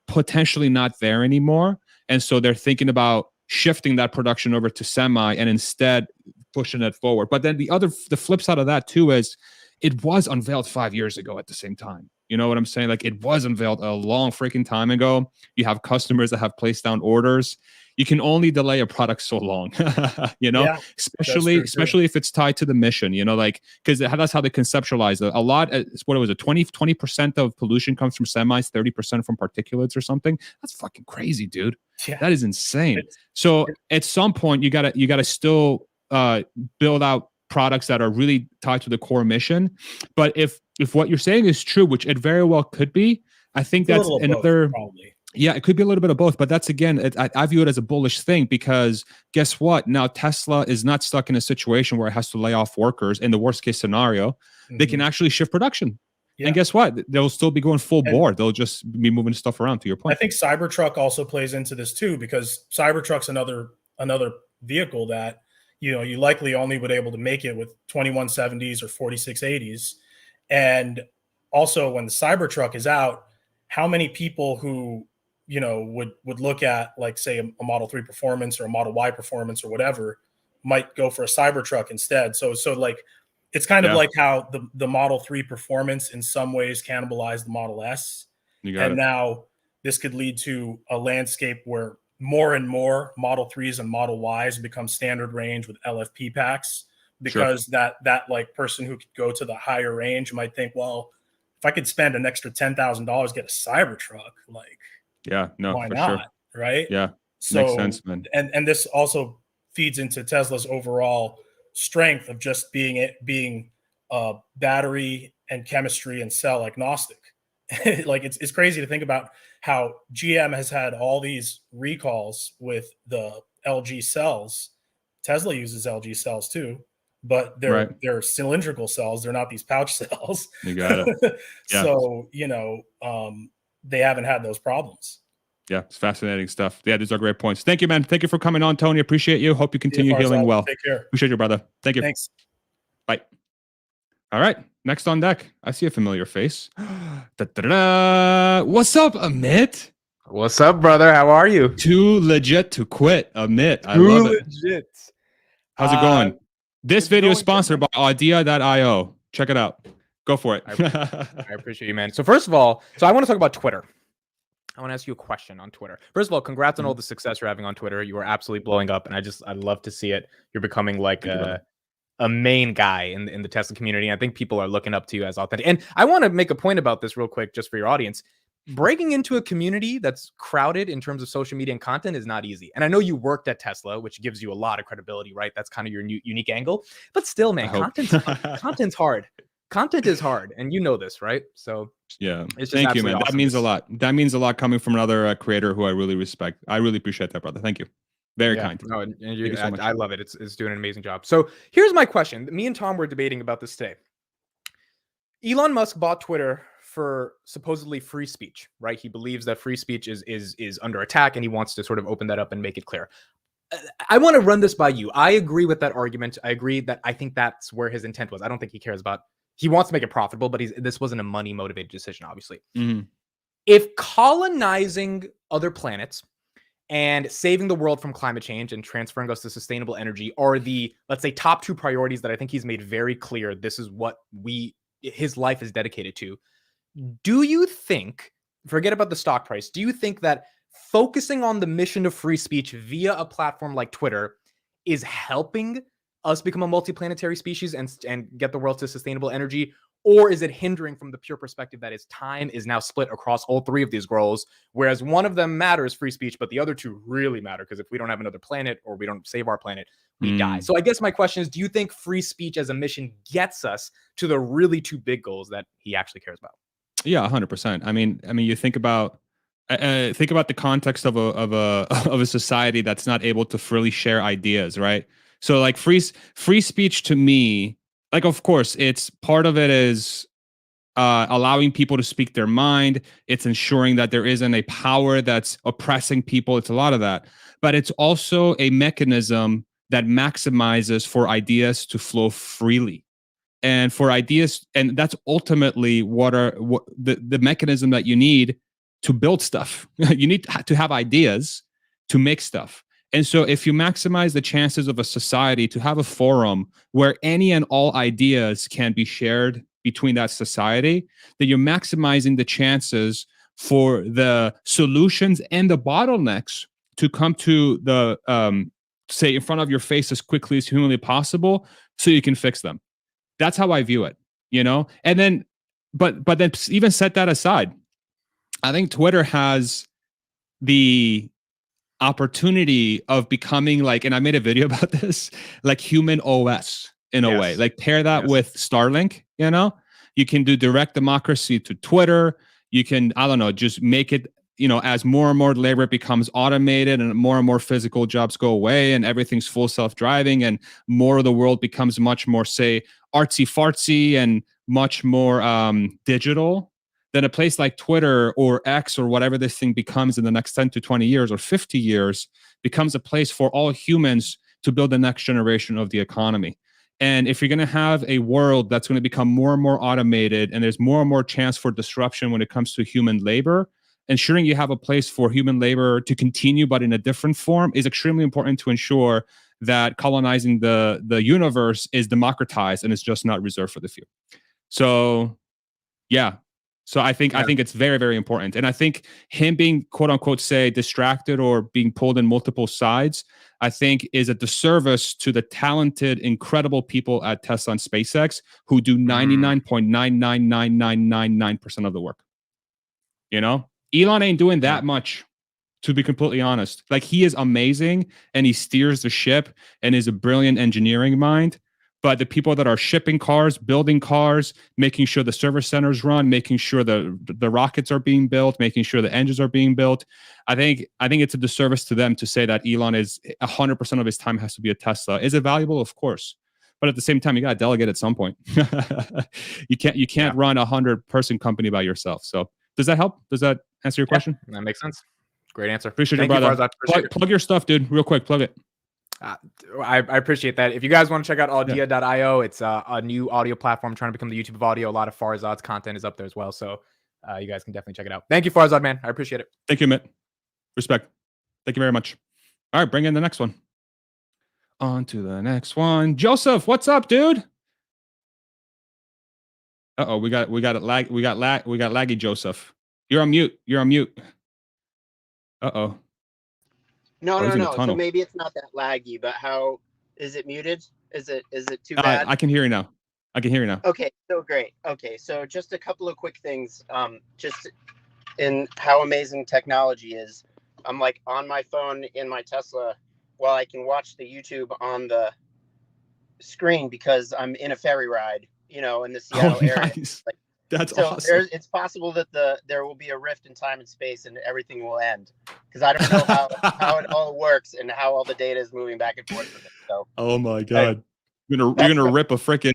potentially not there anymore. And so they're thinking about shifting that production over to semi and instead pushing it forward. But then the flip side of that too is it was unveiled 5 years ago at the same time. You know what I'm saying? Like, it was unveiled a long freaking time ago. You have customers that have placed down orders. You can only delay a product so long, Yeah, especially if it's tied to the mission, like, because that's how they conceptualize it. A lot, what was it, 20% of pollution comes from semis, 30% from particulates or something. That's fucking crazy, dude. Yeah. That is insane. So at some point, you gotta still build out products that are really tied to the core mission. But if what you're saying is true, which it very well could be, I think that's another. Probably. Yeah, it could be a little bit of both, but that's, again, I view it as a bullish thing, because guess what? Now Tesla is not stuck in a situation where it has to lay off workers. In the worst case scenario, they can actually shift production. Yeah. And guess what? They'll still be going full bore. They'll just be moving stuff around, to your point. I think Cybertruck also plays into this too, because Cybertruck's another vehicle that, you likely only would able to make it with 2170s or 4680s. And also, when the Cybertruck is out, how many people who would look at, like, say, a Model 3 Performance or a Model Y Performance or whatever, might go for a Cybertruck instead. So like, it's kind of like how the Model 3 Performance in some ways cannibalized the Model S. Now this could lead to a landscape where more and more Model 3s and Model Ys become standard range with LFP packs, because that like person who could go to the higher range might think, well, if I could spend an extra $10,000, get a Cybertruck, like, why not? Sure. Right? Yeah. So, makes sense, man. And this also feeds into Tesla's overall strength of just being battery and chemistry and cell agnostic. Like, it's crazy to think about how GM has had all these recalls with the LG cells. Tesla uses LG cells too, but they're cylindrical cells. They're not these pouch cells. You got it. Yeah. So, they haven't had those problems. Yeah, it's fascinating stuff. Yeah, these are great points. Thank you, man. Thank you for coming on, Tony. Appreciate you. Hope you continue healing well. Take care. Appreciate you, brother. Thank you. Thanks. Bye. All right. Next on deck, I see a familiar face. Da-da-da. What's up, Amit? What's up, brother? How are you? Too legit to quit, Amit. I love it. Legit. How's it going? This video is sponsored by Idea.io. Check it out. Go for it. I appreciate you, man. So first of all, I want to talk about Twitter. I want to ask you a question on Twitter. First of all, congrats on all the success you're having on Twitter. You are absolutely blowing up, and I love to see it. You're becoming like a main guy in the Tesla community. I think people are looking up to you as authentic. And I want to make a point about this real quick, just for your audience. Breaking into a community that's crowded in terms of social media and content is not easy. And I know you worked at Tesla, which gives you a lot of credibility, right? That's kind of your unique angle. But still, man, content's hard. Content is hard, and you know this, right? So yeah, it's just thank you, man. awesome. That means a lot. That means a lot coming from another creator who I really respect. I really appreciate that, brother. Thank you. Very kind. No, Thank you so much. I love it. It's doing an amazing job. So here's my question. Me and Tom were debating about this today. Elon Musk bought Twitter for supposedly free speech, right? He believes that free speech is under attack, and he wants to sort of open that up and make it clear. I want to run this by you. I agree with that argument. I agree that I think that's where his intent was. I don't think he cares about. He wants to make it profitable, but this wasn't a money motivated decision, obviously. If colonizing other planets and saving the world from climate change and transferring us to sustainable energy are the, let's say, top two priorities that I think he's made very clear this is what his life is dedicated to. Do you think, forget about the stock price, do you think that focusing on the mission of free speech via a platform like Twitter is helping us become a multiplanetary species and get the world to sustainable energy? Or is it hindering from the pure perspective that its time is now split across all three of these goals, whereas one of them matters, free speech, but the other two really matter, because if we don't have another planet or we don't save our planet, we die. So I guess my question is, do you think free speech as a mission gets us to the really two big goals that he actually cares about? Yeah, 100%. I mean, you think about the context of a society that's not able to freely share ideas, right? So like free speech to me, like, of course, it's part of it is allowing people to speak their mind. It's ensuring that there isn't a power that's oppressing people. It's a lot of that, but it's also a mechanism that maximizes for ideas to flow freely, and for ideas, and that's ultimately what the mechanism that you need to build stuff. You need to have ideas to make stuff. And so if you maximize the chances of a society to have a forum where any and all ideas can be shared between that society, then you're maximizing the chances for the solutions and the bottlenecks to come to the, say, in front of your face as quickly as humanly possible so you can fix them. That's how I view it, you know? And then, but then even set that aside, I think Twitter has the opportunity of becoming like, and I made a video about this, like human OS in a way, like pair that with Starlink, you know, you can do direct democracy to Twitter. You can, I don't know, just make it, you know, as more and more labor becomes automated and more physical jobs go away and everything's full self-driving and more of the world becomes much more, say, artsy fartsy and much more digital, then a place like Twitter or X or whatever this thing becomes in the next 10 to 20 years or 50 years becomes a place for all humans to build the next generation of the economy. And if you're going to have a world that's going to become more and more automated and there's more and more chance for disruption when it comes to human labor, ensuring you have a place for human labor to continue but in a different form is extremely important to ensure that colonizing the universe is democratized and it's just not reserved for the few. So, yeah. So I think it's very, very important. And I think him being, quote unquote, say, distracted or being pulled in multiple sides, I think is a disservice to the talented, incredible people at Tesla and SpaceX who do 99.99999% of the work. You know, Elon ain't doing that much, to be completely honest. Like, he is amazing and he steers the ship and is a brilliant engineering mind. But the people that are shipping cars, building cars, making sure the service centers run, making sure the rockets are being built, making sure the engines are being built, I think it's a disservice to them to say that Elon is 100% of his time has to be a Tesla. Is it valuable? Of course. But at the same time, you got to delegate at some point. You can't run 100-person company by yourself. So does that help? Does that answer your question? That makes sense. Great answer. Appreciate it, brother. Plug your stuff, dude. Real quick, plug it. I appreciate that. If you guys want to check out audia.io, it's a new audio platform trying to become the YouTube of audio. A lot of Farzad's content is up there as well. So you guys can definitely check it out. Thank you, Farzad, man. I appreciate it. Thank you, Mitt. Respect. Thank you very much. All right, bring in the next one. On to the next one. Joseph, what's up, dude? Uh-oh, we got laggy Joseph. You're on mute. Uh-oh. No, Oh, no, he's in a no. So tunnel. maybe it's not that laggy, but how is it muted? Is it too bad? I can hear you now. I can hear you now. Okay, so great. Okay, so just a couple of quick things. Just in how amazing technology is. I'm like on my phone in my Tesla while I can watch the YouTube on the screen because I'm in a ferry ride, in the Seattle area. Nice. Like, That's so awesome. it's possible that there will be a rift in time and space and everything will end because I don't know how it all works and how all the data is moving back and forth with it. So Oh my God. You're that's gonna rip a freaking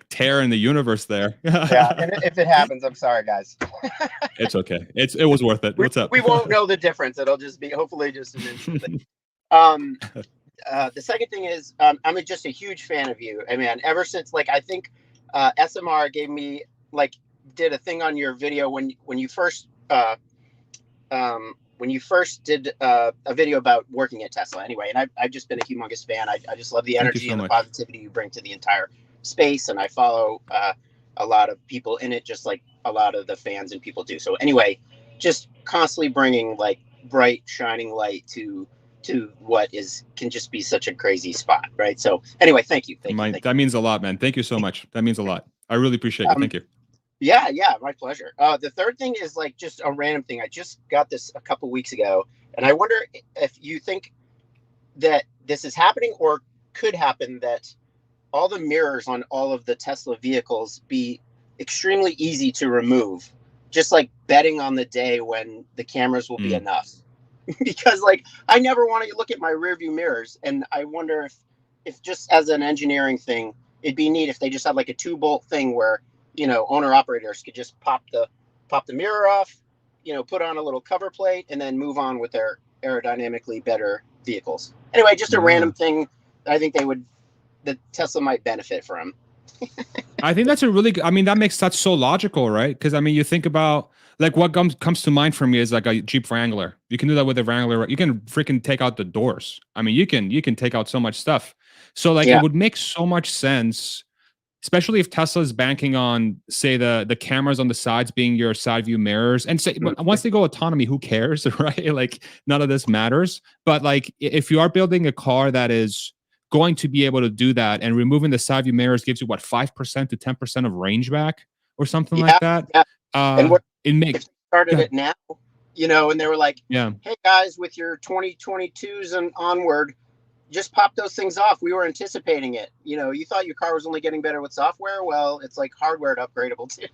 tear in the universe there. yeah. And if it happens, I'm sorry, guys. It's okay. It was worth it. What's up? We won't know the difference. It'll just be hopefully just an instant thing. The second thing is I'm just a huge fan of you. I mean, ever since I think SMR gave me did a thing on your video when you first did a video about working at Tesla anyway, and I've just been a humongous fan. I just love the energy and the positivity you bring to the entire space, and I follow a lot of people in it, just like a lot of the fans and people do. So anyway, just constantly bringing bright shining light to what can just be such a crazy spot, right? So anyway, thank you. That means a lot, man. Thank you so much. That means a lot. I really appreciate you. Thank you. Yeah, my pleasure. The third thing is just a random thing. I just got this a couple weeks ago, and I wonder if you think that this is happening or could happen, that all the mirrors on all of the Tesla vehicles be extremely easy to remove, just betting on the day when the cameras will be enough. Because I never want to look at my rearview mirrors, and I wonder if just as an engineering thing, it'd be neat if they just had a 2-bolt thing where owner operators could just pop the mirror off, put on a little cover plate, and then move on with their aerodynamically better vehicles. Anyway, just a random thing I think that Tesla might benefit from. I think that's a really good, that's so logical, right? Because you think about what comes to mind for me is a Jeep Wrangler. You can do that with a Wrangler. You can freaking take out the doors. You can take out so much stuff. So it would make so much sense, especially if Tesla is banking on, say, the cameras on the sides being your side view mirrors, and say once they go autonomy, who cares, right? None of this matters. But if you are building a car that is going to be able to do that, and removing the side view mirrors gives you 5% to 10% of range back or something like that. Yeah. And it makes started it now, and they were like, yeah, hey guys, with your 2022s and onward, just pop those things off. We were anticipating it. You thought your car was only getting better with software. Well, it's hardware upgradable too.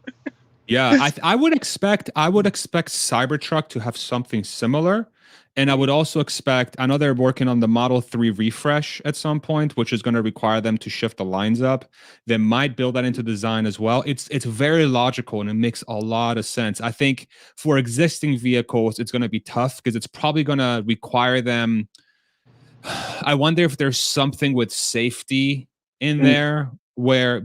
Yeah, I would expect Cybertruck to have something similar, and I would also expect. I know they're working on the Model 3 refresh at some point, which is going to require them to shift the lines up. They might build that into design as well. It's very logical, and it makes a lot of sense. I think for existing vehicles, it's going to be tough because it's probably going to require them. I wonder if there's something with safety in there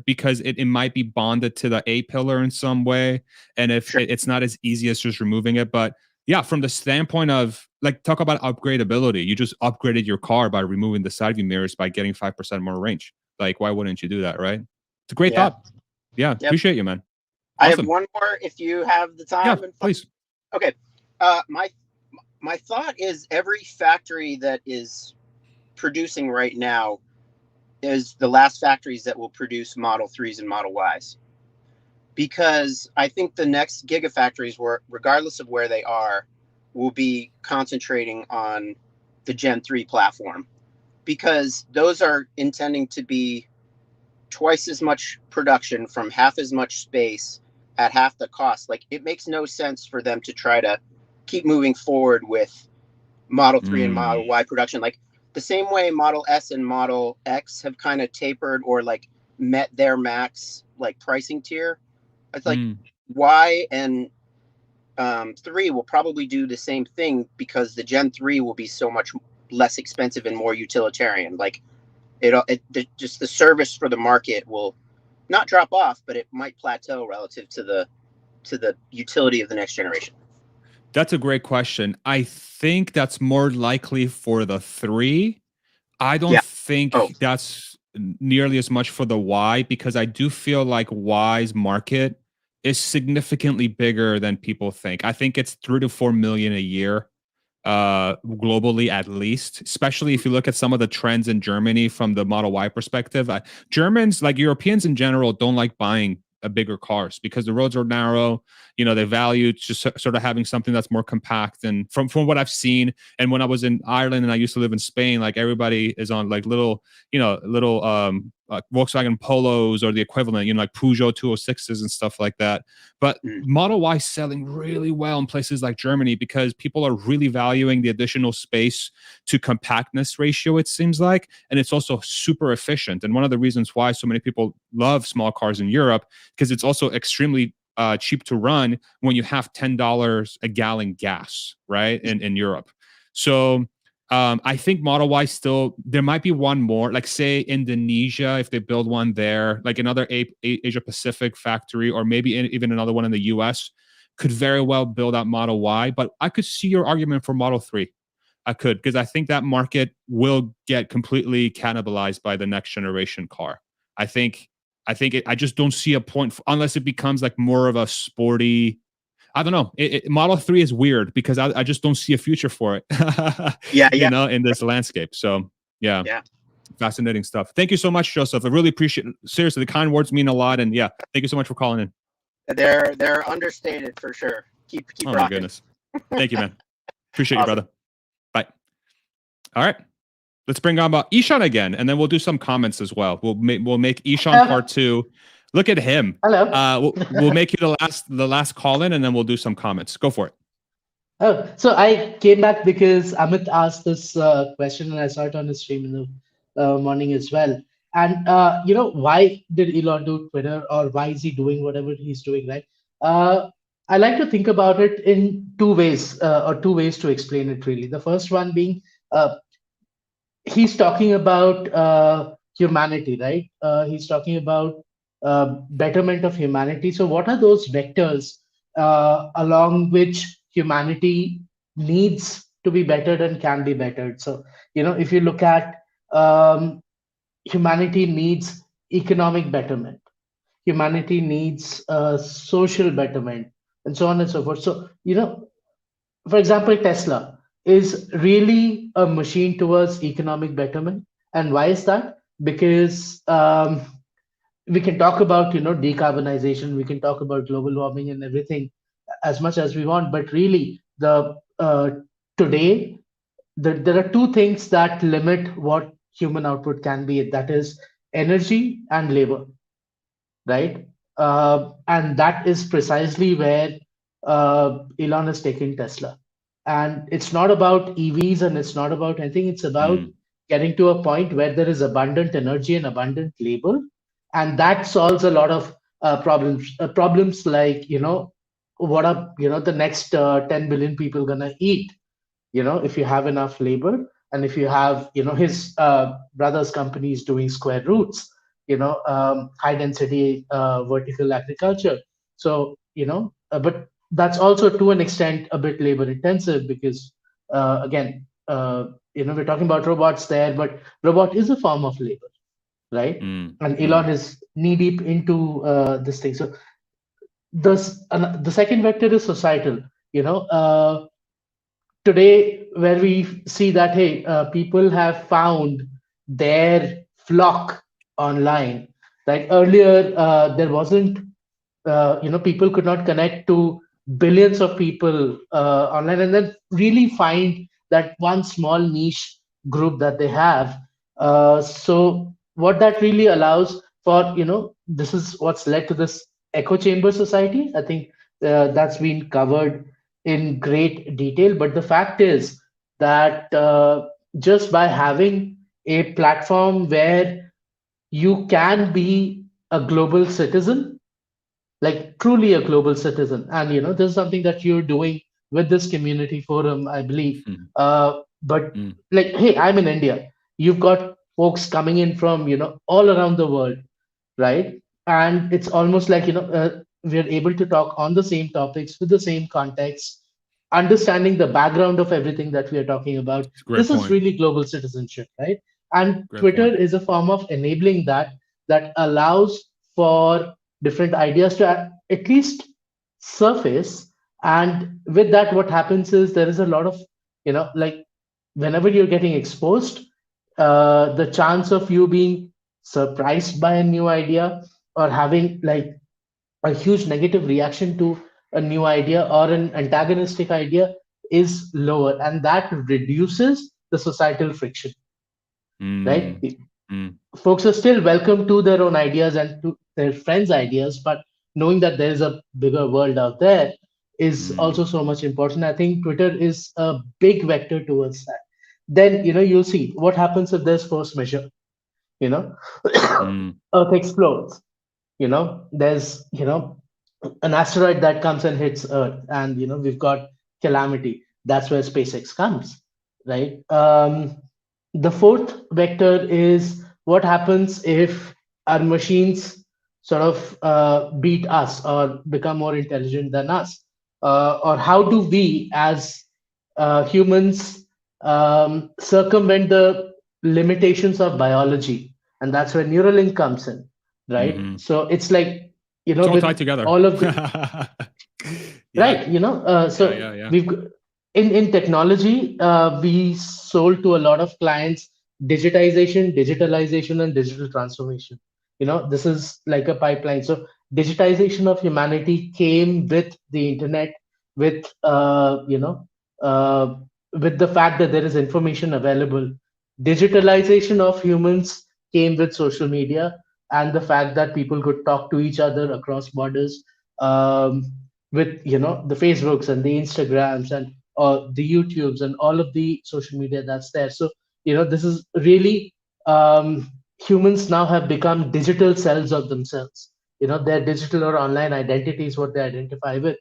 because it might be bonded to the A-pillar in some way. And if it's not as easy as just removing it. But yeah, from the standpoint of talk about upgradability, you just upgraded your car by removing the side view mirrors by getting 5% more range. Why wouldn't you do that, right? It's a great thought. Yeah, appreciate you, man. Awesome. I have one more if you have the time. Yeah, please. Okay. My thought is every factory that is producing right now is the last factories that will produce Model 3s and Model Ys, because I think the next gigafactories, regardless of where they are, will be concentrating on the Gen 3 platform, because those are intending to be twice as much production from half as much space at half the cost. It makes no sense for them to try to keep moving forward with Model 3 and Model Y production. The same way Model S and Model X have kind of tapered or met their max pricing tier. It's Y and 3 will probably do the same thing, because the Gen 3 will be so much less expensive and more utilitarian. Just the service for the market will not drop off, but it might plateau relative to the utility of the next generation. That's a great question. I think that's more likely for the 3. I don't think that's nearly as much for the Y, because I do feel like Y's market is significantly bigger than people think. I think it's 3 to 4 million a year globally, at least, especially if you look at some of the trends in Germany from the Model Y perspective. Germans, like Europeans in general, don't like buying bigger cars because the roads are narrow. They value just sort of having something that's more compact. And from what I've seen, and when I was in Ireland and I used to live in Spain, like everybody is on like little Volkswagen Polos or the equivalent, like Peugeot 206s and stuff like that. But Model Y is selling really well in places like Germany because people are really valuing the additional space to compactness ratio, it seems like. And it's also super efficient. And one of the reasons why so many people love small cars in Europe, because it's also extremely cheap to run when you have $10 a gallon gas, right? In Europe. So I think Model Y still, there might be one more, like say Indonesia, if they build one there, like another Asia Pacific factory, or maybe even another one in the US, could very well build out Model Y. But I could see your argument for Model 3. I could, because I think that market will get completely cannibalized by the next generation car. I just don't see a point unless it becomes like more of a sporty. I don't know. Model 3 is weird because I just don't see a future for it. In this landscape. So yeah, fascinating stuff. Thank you so much, Joseph. I really appreciate it. Seriously, the kind words mean a lot. And yeah, thank you so much for calling in. They're understated for sure. Keep oh rocking. My goodness. Thank you, man. Appreciate you, brother. Bye. All right. Let's bring on Ishan again, and then we'll do some comments as well. We'll make Ishan part 2. Look at him. Hello. We'll make you the last call in, and then we'll do some comments. Go for it. Oh, so I came back because Amit asked this question, and I saw it on the stream in the morning as well. And why did Elon do Twitter, or why is he doing whatever he's doing, right? I like to think about it in two ways, or two ways to explain it really. The first one being he's talking about humanity, right? He's talking about betterment of humanity. So what are those vectors along which humanity needs to be bettered and can be bettered? So, if you look at humanity needs economic betterment, humanity needs social betterment, and so on and so forth. So, for example, Tesla is really a machine towards economic betterment. And why is that? Because we can talk about decarbonization, we can talk about global warming and everything as much as we want, but really today there are two things that limit what human output can be. That is energy and labor, right? And that is precisely where Elon is taking Tesla. And it's not about EVs, and it's not about anything. It's about getting to a point where there is abundant energy and abundant labor, and that solves a lot of problems. Problems like what are the next 10 billion people gonna eat? If you have enough labor, and if you have his brother's companies doing square roots, high density vertical agriculture. So but that's also to an extent a bit labor intensive because again we're talking about robots there, but robot is a form of labor, right? And Elon is knee deep into this thing. So the second vector is societal. Today, where we see that people have found their flock online. Like earlier, there wasn't people could not connect to billions of people online, and then really find that one small niche group that they have. So what that really allows for, this is what's led to this echo chamber society. I think that's been covered in great detail. But the fact is that just by having a platform where you can be a global citizen, like truly a global citizen, and this is something that you're doing with this community forum, I believe. But like, hey, I'm in India. You've got folks coming in from all around the world, right? And it's almost like we're able to talk on the same topics with the same context, understanding the background of everything that we are talking about. This is really global citizenship, right? And Twitter is a form of enabling that allows for different ideas to at least surface. And with that, what happens is there is a lot of like whenever you're getting exposed, the chance of you being surprised by a new idea or having like a huge negative reaction to a new idea or an antagonistic idea is lower, and that reduces the societal friction, right? Mm. Folks are still welcome to their own ideas and to their friends' ideas, but knowing that there is a bigger world out there is also so much important. I think Twitter is a big vector towards that. Then you'll see what happens if there's force majeure. You know, Earth explodes. There's an asteroid that comes and hits Earth, and we've got calamity. That's where SpaceX comes, right? The fourth vector is what happens if our machines sort of beat us or become more intelligent than us, or how do we as humans circumvent the limitations of biology, and that's where Neuralink comes in, right? So it's like It's all with tied together. all of the right, so we've in technology, we sold to a lot of clients digitization, digitalization, and digital transformation. This is like a pipeline. So digitization of humanity came with the internet, with uh, with the fact that there is information available. Digitalization of humans came with social media and the fact that people could talk to each other across borders, with the Facebooks and the Instagrams and the YouTubes and all of the social media that's there. So this is really, humans now have become digital selves of themselves. Their digital or online identity is what they identify with.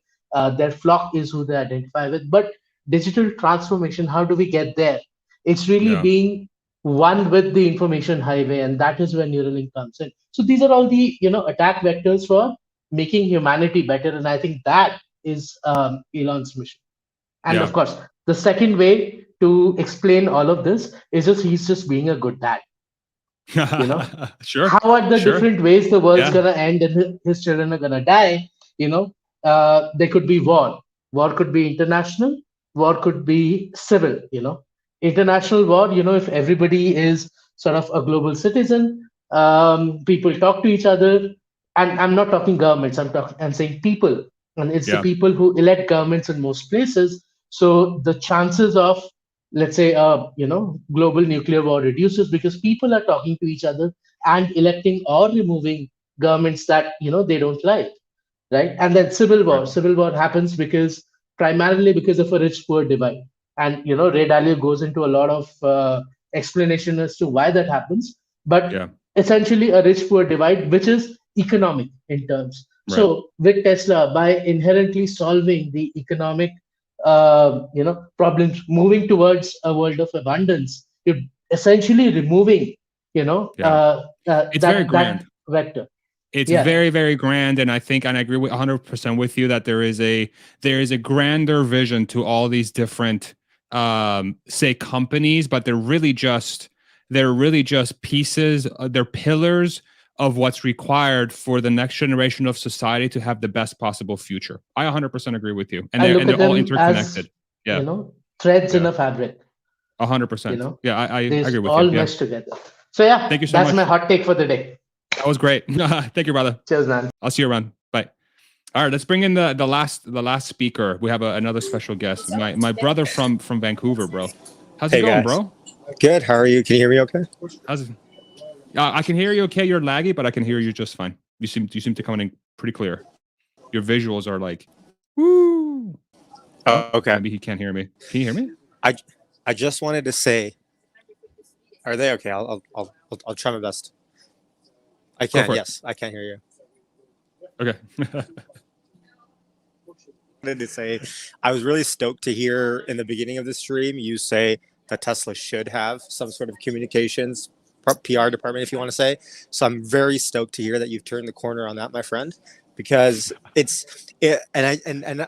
Their flock is who they identify with. But digital transformation, how do we get there? It's really being one with the information highway, and that is where Neuralink comes in. So these are all the attack vectors for making humanity better, and I think that is Elon's mission. And of course, the second way to explain all of this is just he's just being a good dad. Sure. How are the different ways the world's gonna end and his children are gonna die? There could be war. War could be international. War could be civil. International war. If everybody is sort of a global citizen, people talk to each other, and I'm not talking governments. I'm saying people, and it's the people who elect governments in most places. So the chances of, let's say, global nuclear war reduces because people are talking to each other and electing or removing governments that they don't like, right? And then civil war. Civil war happens primarily because of a rich-poor divide, and Ray Dalio goes into a lot of explanation as to why that happens. But essentially, a rich-poor divide, which is economic in terms. So with Tesla, by inherently solving the economic problems, moving towards a world of abundance, you're essentially removing it's very grand. that vector. It's very, very grand, and I think, and I agree with 100% with you that there is a grander vision to all these different say companies, but they're really just pieces. They're pillars of what's required for the next generation of society to have the best possible future. I 100% agree with you, and they're all interconnected. As, threads in a fabric. 100%. I agree with all you. Meshed together. So thank you so much. That's my hot take for the day. That was great. Thank you, brother. Cheers, man. I'll see you around. Bye. All right, let's bring in the last speaker. We have another special guest. My brother from Vancouver, bro. How's it going, bro? Good. How are you? Can you hear me okay? How's it? I can hear you okay. You're laggy, but I can hear you just fine. You seem to come in pretty clear. Your visuals are like, woo. Oh, okay. Maybe he can't hear me. Can you hear me? I just wanted to say, are they okay? I'll try my best. I can. Yes, I can hear you. Okay. I wanted to say, I was really stoked to hear in the beginning of the stream you say that Tesla should have some sort of communications PR department, if you want to say. So I'm very stoked to hear that you've turned the corner on that, my friend, because and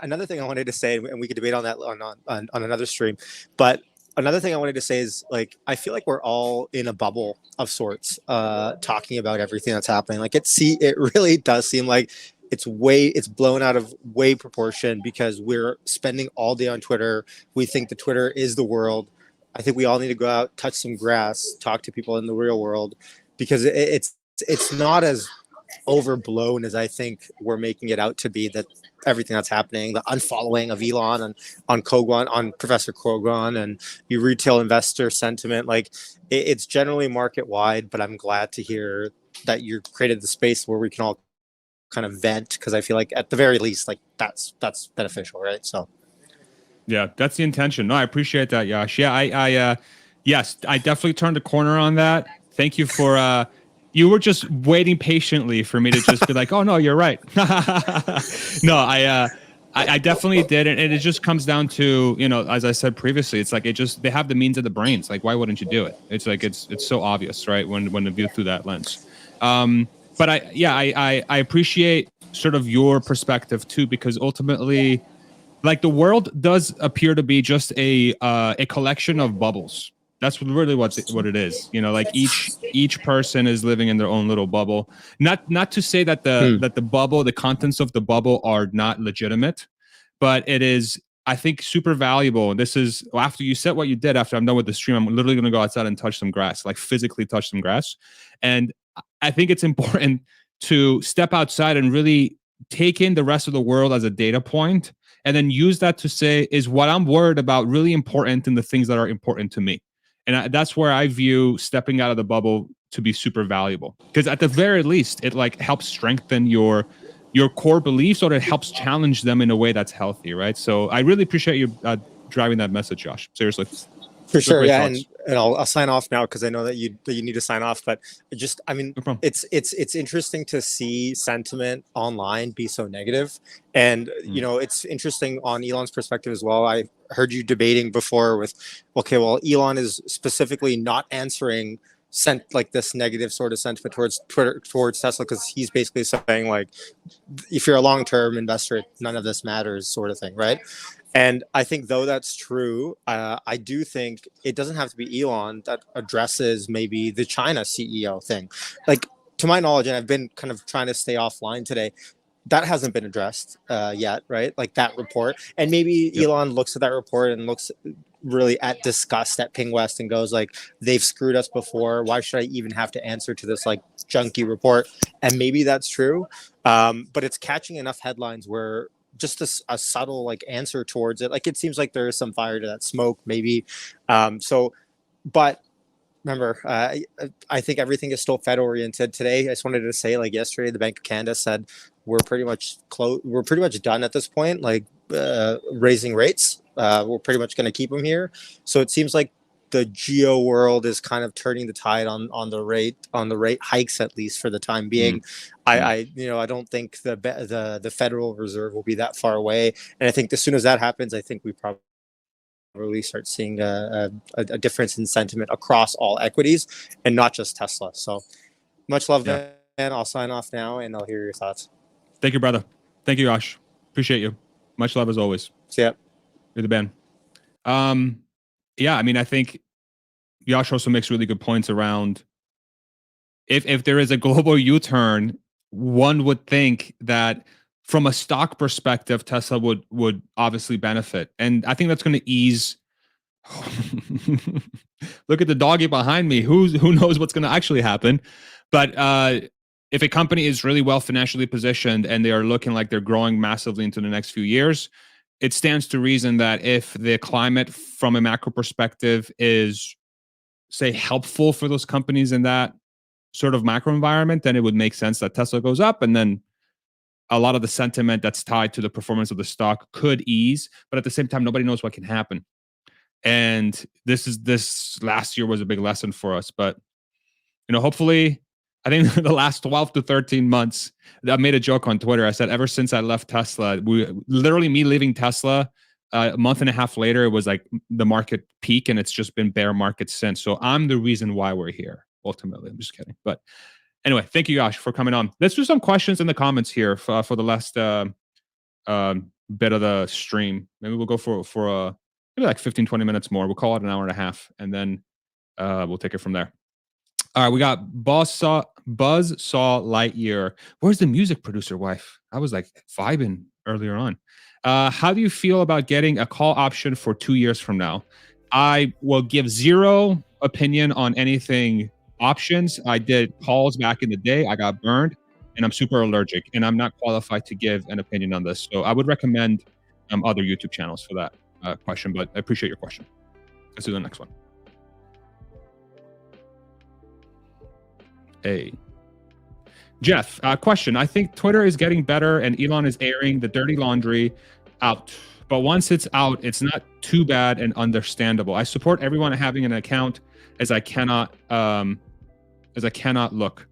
another thing I wanted to say, and we could debate on that on another stream, but another thing I wanted to say is, like, I feel like we're all in a bubble of sorts, talking about everything that's happening. Like it really does seem like it's blown out of way proportion because we're spending all day on Twitter. We think that Twitter is the world. I think we all need to go out, touch some grass, talk to people in the real world, because it's not as overblown as I think we're making it out to be. That everything that's happening, the unfollowing of Elon on Kogan, on Professor Kogan, and your retail investor sentiment, like it's generally market wide. But I'm glad to hear that you created the space where we can all kind of vent, because I feel like at the very least, like that's beneficial, right? So. Yeah, that's the intention. No, I appreciate that, Yash. Yeah, yes, I definitely turned a corner on that. Thank you for, you were just waiting patiently for me to just be like, oh no, you're right. No, I definitely did. And it just comes down to, you know, as I said previously, it's like, they have the means of the brains. Like, why wouldn't you do it? It's like, it's so obvious, right? When viewed through that lens. But I appreciate sort of your perspective too, because ultimately, like, the world does appear to be just a collection of bubbles. That's really what it is. You know, like each person is living in their own little bubble. Not to say that the bubble, the contents of the bubble are not legitimate, but it is, I think, super valuable. And this is, after you said what you did, after I'm done with the stream, I'm literally going to go outside and touch some grass, like physically touch some grass. And I think it's important to step outside and really take in the rest of the world as a data point, and then use that to say, is what I'm worried about really important in the things that are important to me? And that's where I view stepping out of the bubble to be super valuable, because at the very least, it like helps strengthen your core beliefs, or it helps challenge them in a way that's healthy, right? So I really appreciate you driving that message, Josh. Seriously. For sure, yeah, and I'll sign off now, because I know that you need to sign off. But just, I mean, No, it's interesting to see sentiment online be so negative, and you know, it's interesting on Elon's perspective as well. I heard you debating before with, okay, well, Elon is specifically not answering like this negative sort of sentiment towards Tesla, because he's basically saying, like, if you're a long-term investor, none of this matters, sort of thing, right? And I think, though that's true, I do think it doesn't have to be Elon that addresses maybe the China CEO thing. Like, to my knowledge, and I've been kind of trying to stay offline today, that hasn't been addressed yet, right? Like that report. And maybe Elon looks at that report and looks really at disgust at Ping West and goes like, they've screwed us before. Why should I even have to answer to this like junky report? And maybe that's true. But it's catching enough headlines where just a subtle like answer towards it, like it seems like there is some fire to that smoke, maybe. But remember, I think everything is still Fed oriented today. I just wanted to say, like yesterday, the Bank of Canada said we're pretty much done at this point, like raising rates. We're pretty much going to keep them here. So it seems like the geo world is kind of turning the tide on the rate hikes, at least for the time being. I don't think the Federal Reserve will be that far away, and I think as soon as that happens, I think we probably start seeing a difference in sentiment across all equities and not just Tesla. So much love, man. I'll sign off now, and I'll hear your thoughts. Thank you, brother. Thank you, Josh. Appreciate you. Much love as always. See ya. You're the man. Yeah, I mean, I think Yash also makes really good points around if there is a global U-turn, one would think that from a stock perspective, Tesla would obviously benefit. And I think that's going to ease. Look at the doggy behind me. Who knows what's going to actually happen? But if a company is really well financially positioned and they are looking like they're growing massively into the next few years, it stands to reason that if the climate from a macro perspective is, say, helpful for those companies in that sort of macro environment, then it would make sense that Tesla goes up, and then a lot of the sentiment that's tied to the performance of the stock could ease. But at the same time, nobody knows what can happen. And this last year was a big lesson for us. But, you know, hopefully, I think the last 12 to 13 months, I made a joke on Twitter. I said, ever since I left Tesla, me leaving Tesla, a month and a half later, it was like the market peak, and it's just been bear market since. So I'm the reason why we're here, ultimately. I'm just kidding. But anyway, thank you, Josh, for coming on. Let's do some questions in the comments here for the last bit of the stream. Maybe we'll go for maybe like 15, 20 minutes more. We'll call it an hour and a half, and then we'll take it from there. All right, we got Buzz Saw Lightyear. Where's the music producer wife? I was like vibing earlier on. How do you feel about getting a call option for 2 years from now? I will give zero opinion on anything options. I did calls back in the day. I got burned, and I'm super allergic, and I'm not qualified to give an opinion on this. So I would recommend other YouTube channels for that question, but I appreciate your question. Let's do the next one. Hey. Jeff, question. I think Twitter is getting better and Elon is airing the dirty laundry out. But once it's out, it's not too bad and understandable. I support everyone having an account as I cannot look.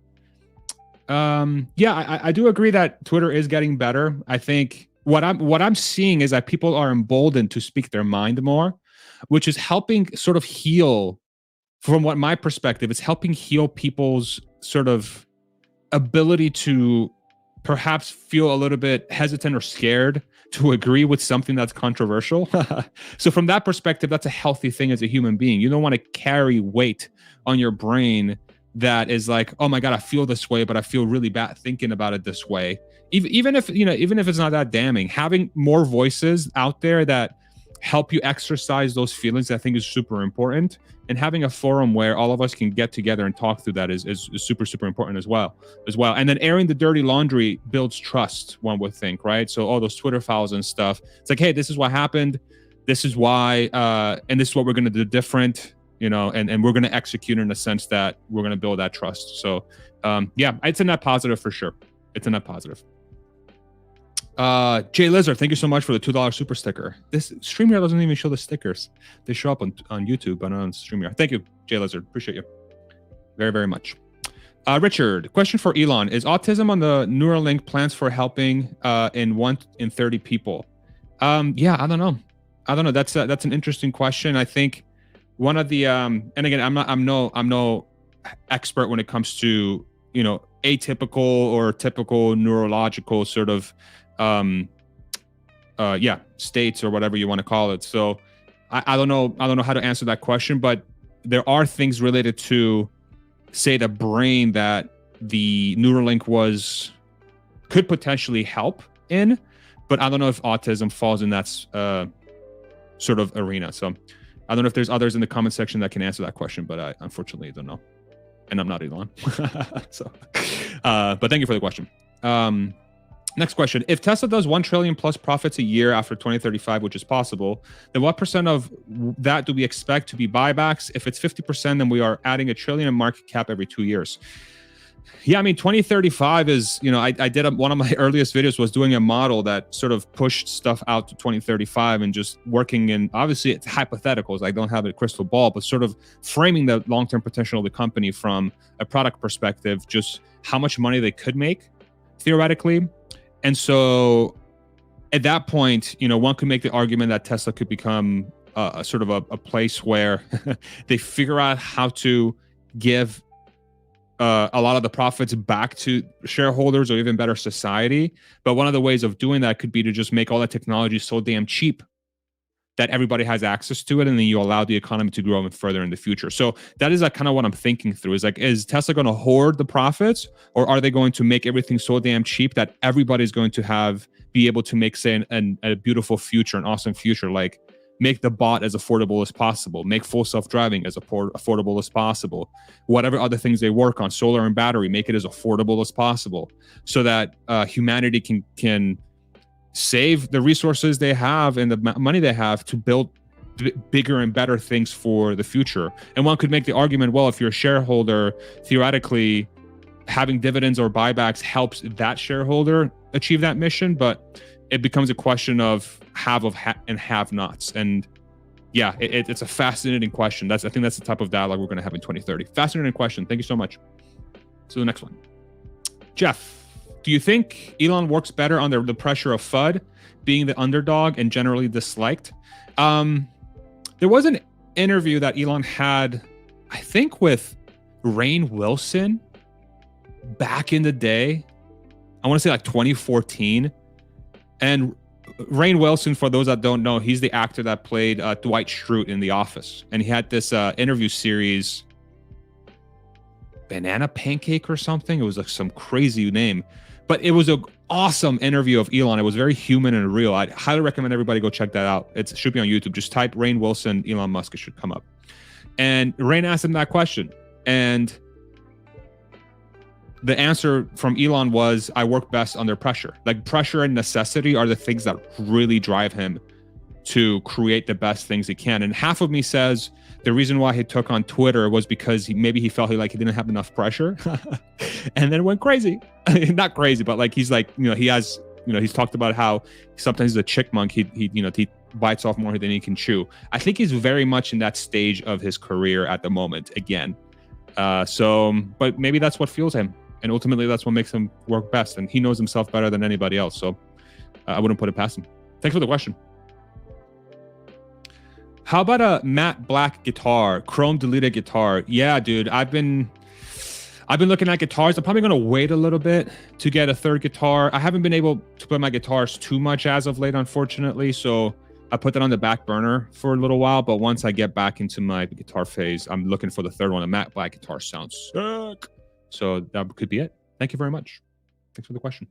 Yeah, I do agree that Twitter is getting better. I think what I'm seeing is that people are emboldened to speak their mind more, which is helping sort of heal, from what my perspective, it's helping heal people's sort of ability to perhaps feel a little bit hesitant or scared to agree with something that's controversial. So from that perspective, that's a healthy thing as a human being. You don't want to carry weight on your brain that is like, oh my God, I feel this way, but I feel really bad thinking about it this way. Even if it's not that damning, having more voices out there that help you exercise those feelings, I think is super important. And having a forum where all of us can get together and talk through that is super, super important as well. And then airing the dirty laundry builds trust, one would think, right? So all those Twitter files and stuff, it's like, hey, this is what happened. This is why, and this is what we're going to do different, and we're going to execute in the sense that we're going to build that trust. So yeah, it's a net positive for sure. It's a net positive. Jay Lizard, thank you so much for the $2 super sticker. This StreamYard doesn't even show the stickers. They show up on YouTube, but not on StreamYard. Thank you, Jay Lizard. Appreciate you very, very much. Richard, question for Elon. Is autism on the Neuralink plans for helping in 1 in 30 people? Yeah, I don't know. That's an interesting question. I think one of the and again, I'm no expert when it comes to atypical or typical neurological sort of states or whatever you want to call it. So I don't know how to answer that question, but there are things related to, say, the brain that the Neuralink could potentially help in, but I don't know if autism falls in that sort of arena. So I don't know if there's others in the comment section that can answer that question, but I unfortunately don't know. And I'm not Elon. So, but thank you for the question. Next question. If Tesla does 1 trillion plus profits a year after 2035, which is possible, then what % of that do we expect to be buybacks? If it's 50%, then we are adding $1 trillion in market cap every 2 years. Yeah, I mean, 2035 is, I did one of my earliest videos was doing a model that sort of pushed stuff out to 2035 and just working in, obviously it's hypotheticals. I don't have a crystal ball, but sort of framing the long-term potential of the company from a product perspective, just how much money they could make theoretically. And so at that point, one could make the argument that Tesla could become a sort of a place where they figure out how to give a lot of the profits back to shareholders or even better society. But one of the ways of doing that could be to just make all that technology so damn cheap that everybody has access to it, and then you allow the economy to grow even further in the future. So that is kind of what I'm thinking through. Is Tesla going to hoard the profits, or are they going to make everything so damn cheap that everybody's going to be able to make, say, a beautiful future, an awesome future, like make the bot as affordable as possible, make full self-driving as affordable as possible, whatever other things they work on, solar and battery, make it as affordable as possible, so that humanity can save the resources they have and the money they have to build bigger and better things for the future. And one could make the argument, well, if you're a shareholder, theoretically, having dividends or buybacks helps that shareholder achieve that mission, but it becomes a question of and have-nots. And yeah, it's a fascinating question. I think that's the type of dialogue we're going to have in 2030. Fascinating question. Thank you so much. So the next one. Jeff, do you think Elon works better under the pressure of FUD, being the underdog and generally disliked? There was an interview that Elon had, I think, with Rainn Wilson back in the day. I want to say like 2014. And Rainn Wilson, for those that don't know, he's the actor that played Dwight Schrute in The Office. And he had this interview series Banana Pancake or something. It was like some crazy name, but it was an awesome interview of Elon. It was very human and real. I highly recommend everybody go check that out. It should be on YouTube. Just type Rainn Wilson, Elon Musk. It should come up. And Rainn asked him that question. And the answer from Elon was, I work best under pressure. Like pressure and necessity are the things that really drive him to create the best things he can. And half of me says the reason why he took on Twitter was because maybe he felt he didn't have enough pressure and then went crazy. Not crazy, but like, he's like, he has, he's talked about how sometimes he's a chickmunk. He bites off more than he can chew. I think he's very much in that stage of his career at the moment again. But maybe that's what fuels him. And ultimately that's what makes him work best. And he knows himself better than anybody else. So I wouldn't put it past him. Thanks for the question. How about a matte black guitar, chrome deleted guitar? Yeah, dude, I've been looking at guitars. I'm probably going to wait a little bit to get a third guitar. I haven't been able to play my guitars too much as of late, unfortunately. So I put that on the back burner for a little while. But once I get back into my guitar phase, I'm looking for the third one. A matte black guitar sounds sick. So that could be it. Thank you very much. Thanks for the question.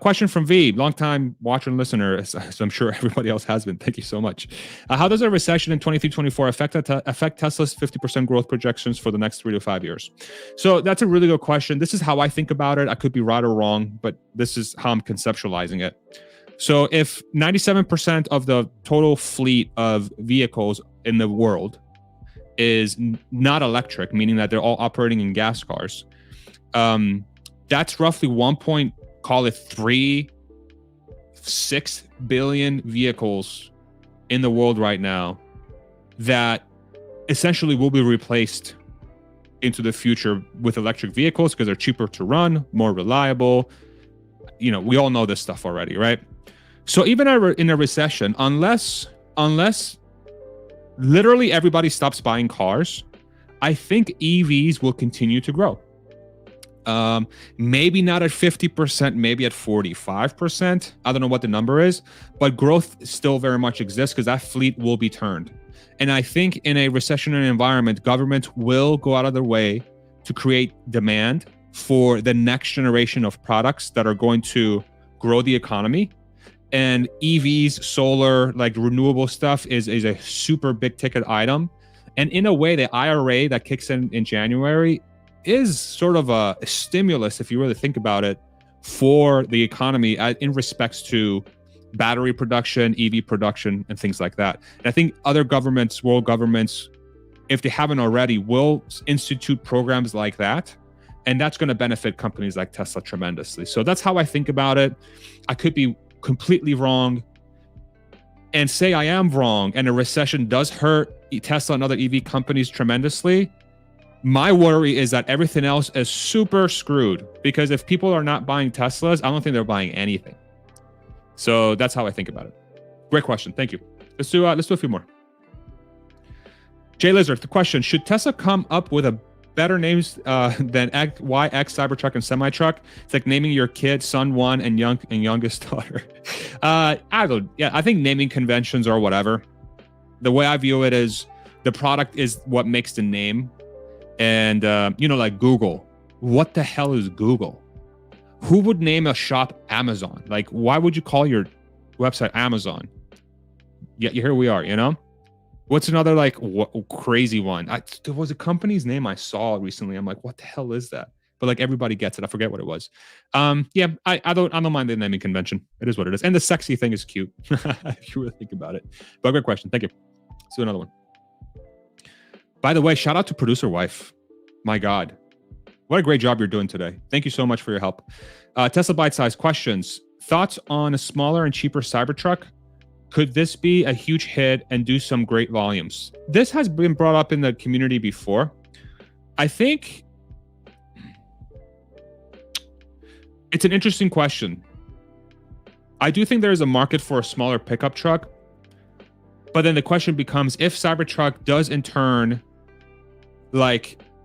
Question from V, longtime watcher and listener, as I'm sure everybody else has been. Thank you so much. How does a recession in 23-24 affect Tesla's 50% growth projections for the next 3 to 5 years? So that's a really good question. This is how I think about it. I could be right or wrong, but this is how I'm conceptualizing it. So if 97% of the total fleet of vehicles in the world is not electric, meaning that they're all operating in gas cars, that's roughly 3.6 billion vehicles in the world right now that essentially will be replaced into the future with electric vehicles because they're cheaper to run, more reliable. We all know this stuff already, right? So even in a recession, unless literally everybody stops buying cars, I think EVs will continue to grow. Maybe not at 50%, maybe at 45%. I don't know what the number is, but growth still very much exists because that fleet will be turned. And I think in a recessionary environment, governments will go out of their way to create demand for the next generation of products that are going to grow the economy. And EVs, solar, like renewable stuff is a super big ticket item. And in a way, the IRA that kicks in January is sort of a stimulus, if you really think about it, for the economy in respects to battery production, EV production, and things like that. And I think other governments, world governments, if they haven't already, will institute programs like that. And that's going to benefit companies like Tesla tremendously. So that's how I think about it. I could be completely wrong. And say I am wrong and a recession does hurt Tesla and other EV companies tremendously. My worry is that everything else is super screwed, because if people are not buying Teslas, I don't think they're buying anything. So that's how I think about it. Great question. Thank you. Let's do a few more. Jay Lizard, the question: should Tesla come up with a better names than YX, Cybertruck, and Semi-Truck? It's like naming your kid Son 1 and youngest daughter. I think naming conventions or whatever. The way I view it is the product is what makes the name. And, like Google. What the hell is Google? Who would name a shop Amazon? Like, why would you call your website Amazon? Yeah, here we are, What's another crazy one? There was a company's name I saw recently. I'm like, what the hell is that? But like everybody gets it. I forget what it was. I don't mind the naming convention. It is what it is. And the sexy thing is cute if you really think about it. But great question. Thank you. Let's do another one. By the way, shout out to producer wife. My God, what a great job you're doing today. Thank you so much for your help. Tesla bite-sized questions. Thoughts on a smaller and cheaper Cybertruck? Could this be a huge hit and do some great volumes? This has been brought up in the community before. I think it's an interesting question. I do think there is a market for a smaller pickup truck, but then the question becomes, if Cybertruck does in turn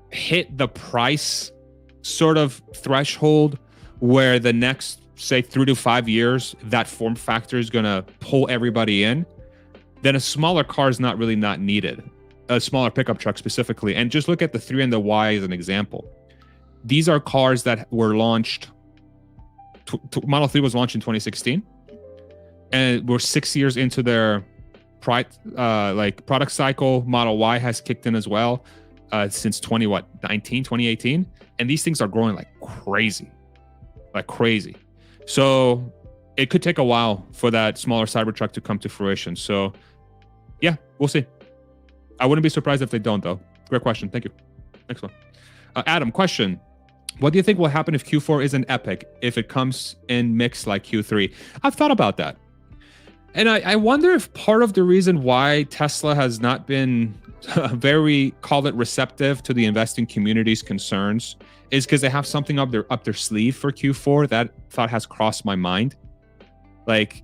hit the price sort of threshold where the next, say, 3 to 5 years, that form factor is going to pull everybody in, then a smaller car is not needed. a smaller pickup truck specifically, and just look at the 3 and the Y as an example. These are cars that were launched. Model 3 was launched in 2016, and we're 6 years into their product cycle. Model Y has kicked in as well since 2018, and these things are growing like crazy. So it could take a while for that smaller Cybertruck to come to fruition. So yeah, we'll see. I wouldn't be surprised if they don't, though. Great question. Thank you. Next one. Adam, question. What do you think will happen if Q4 isn't epic, if it comes in mixed like Q3? I've thought about that. And I wonder if part of the reason why Tesla has not been very, call it, receptive to the investing community's concerns is because they have something up their sleeve for Q4. That thought has crossed my mind. Like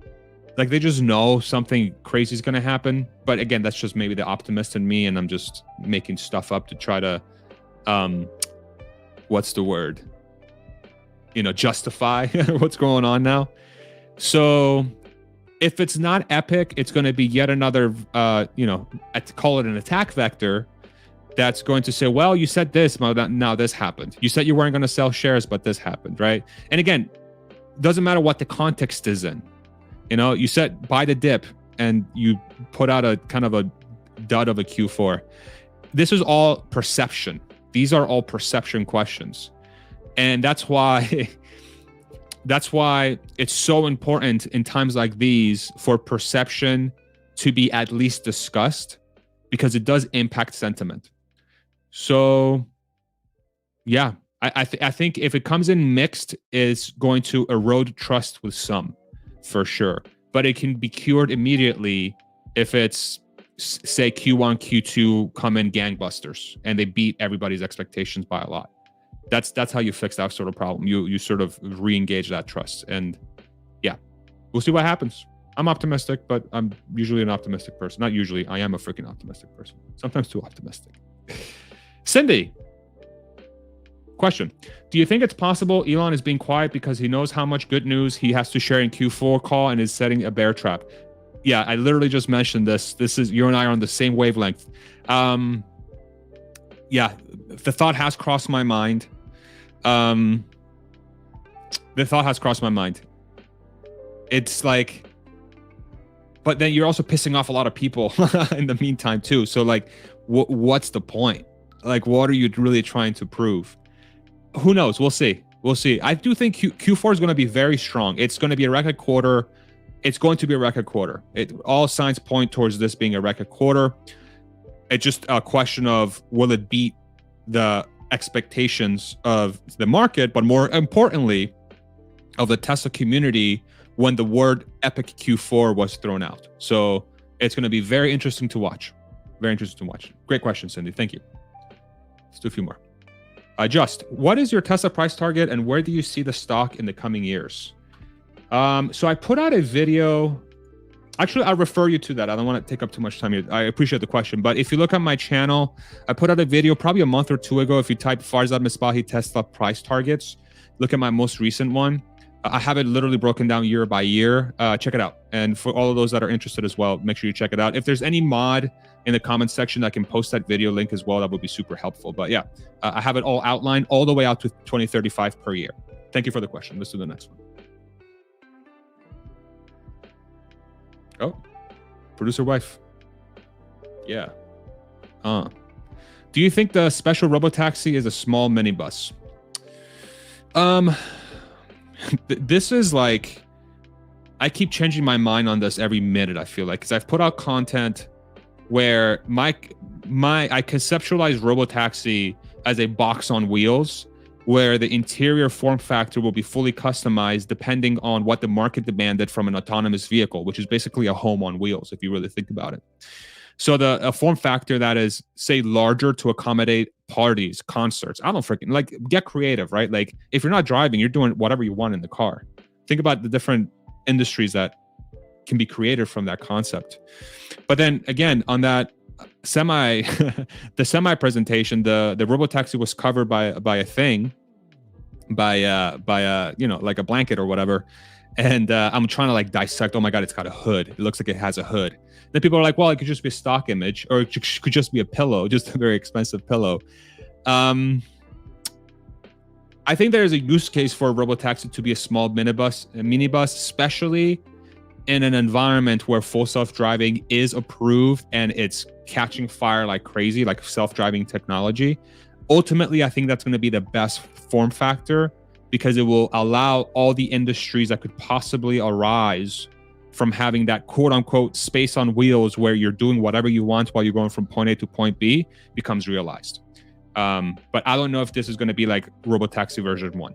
they just know something crazy is going to happen. But again, that's just maybe the optimist in me, and I'm just making stuff up to try to, what's the word? Justify what's going on now. So if it's not epic, it's going to be yet another, call it an attack vector that's going to say, well, you said this, now this happened. You said you weren't going to sell shares, but this happened, right? And again, doesn't matter what the context is in. You said buy the dip, and you put out a kind of a dud of a Q4. This is all perception. These are all perception questions. And that's why it's so important in times like these for perception to be at least discussed, because it does impact sentiment. So yeah, I think if it comes in mixed, it's going to erode trust with some, for sure. But it can be cured immediately if it's, say, Q1, Q2 come in gangbusters and they beat everybody's expectations by a lot. That's how you fix that sort of problem. You sort of re-engage that trust. And yeah, we'll see what happens. I'm optimistic, but I'm usually an optimistic person. Not usually, I am a freaking optimistic person. Sometimes too optimistic. Cindy, question. Do you think it's possible Elon is being quiet because he knows how much good news he has to share in Q4 call and is setting a bear trap? Yeah, I literally just mentioned this. You and I are on the same wavelength. Yeah, the thought has crossed my mind. It's like, but then you're also pissing off a lot of people in the meantime too. So like, what's the point? Like, what are you really trying to prove? Who knows? We'll see. I do think Q4 is going to be very strong. It's going to be a record quarter. All signs point towards this being a record quarter. It's just a question of, will it beat the expectations of the market, but more importantly, of the Tesla community when the word epic Q4 was thrown out. So it's going to be very interesting to watch. Great question, Cindy. Thank you. Let's do a few more. What is your Tesla price target, and where do you see the stock in the coming years? So I put out a video. Actually, I'll refer you to that. I don't want to take up too much time here. I appreciate the question. But if you look at my channel, I put out a video probably a month or two ago. If you type Farzad Misbahi Tesla price targets, look at my most recent one. I have it literally broken down year by year. Check it out. And for all of those that are interested as well, make sure you check it out. If there's any mod in the comments section, I can post that video link as well. That would be super helpful. But yeah, I have it all outlined all the way out to 2035 per year. Thank you for the question. Let's do the next one. Oh, producer wife. Yeah. Do you think the special robotaxi is a small minibus? This is like, I keep changing my mind on this every minute, I feel like, because I've put out content where I conceptualize robotaxi as a box on wheels, where the interior form factor will be fully customized depending on what the market demanded from an autonomous vehicle, which is basically a home on wheels, if you really think about it. So a form factor that is, say, larger to accommodate parties, concerts. I don't freaking, like, get creative, right? Like, if you're not driving, you're doing whatever you want in the car. Think about the different industries that can be created from that concept. But then again, on that the semi presentation, the robotaxi was covered by a thing, by a like a blanket or whatever, And I'm trying to like dissect. Oh my God, it's got a hood. It looks like it has a hood. Then people are like, well, it could just be a stock image, or it could just be a pillow, just a very expensive pillow. I think there's a use case for a robotaxi to be a small minibus, especially in an environment where full self-driving is approved and it's catching fire like crazy, like self-driving technology. Ultimately, I think that's going to be the best form factor, because it will allow all the industries that could possibly arise from having that quote unquote space on wheels where you're doing whatever you want while you're going from point A to point B becomes realized. But I don't know if this is going to be like Robotaxi version 1.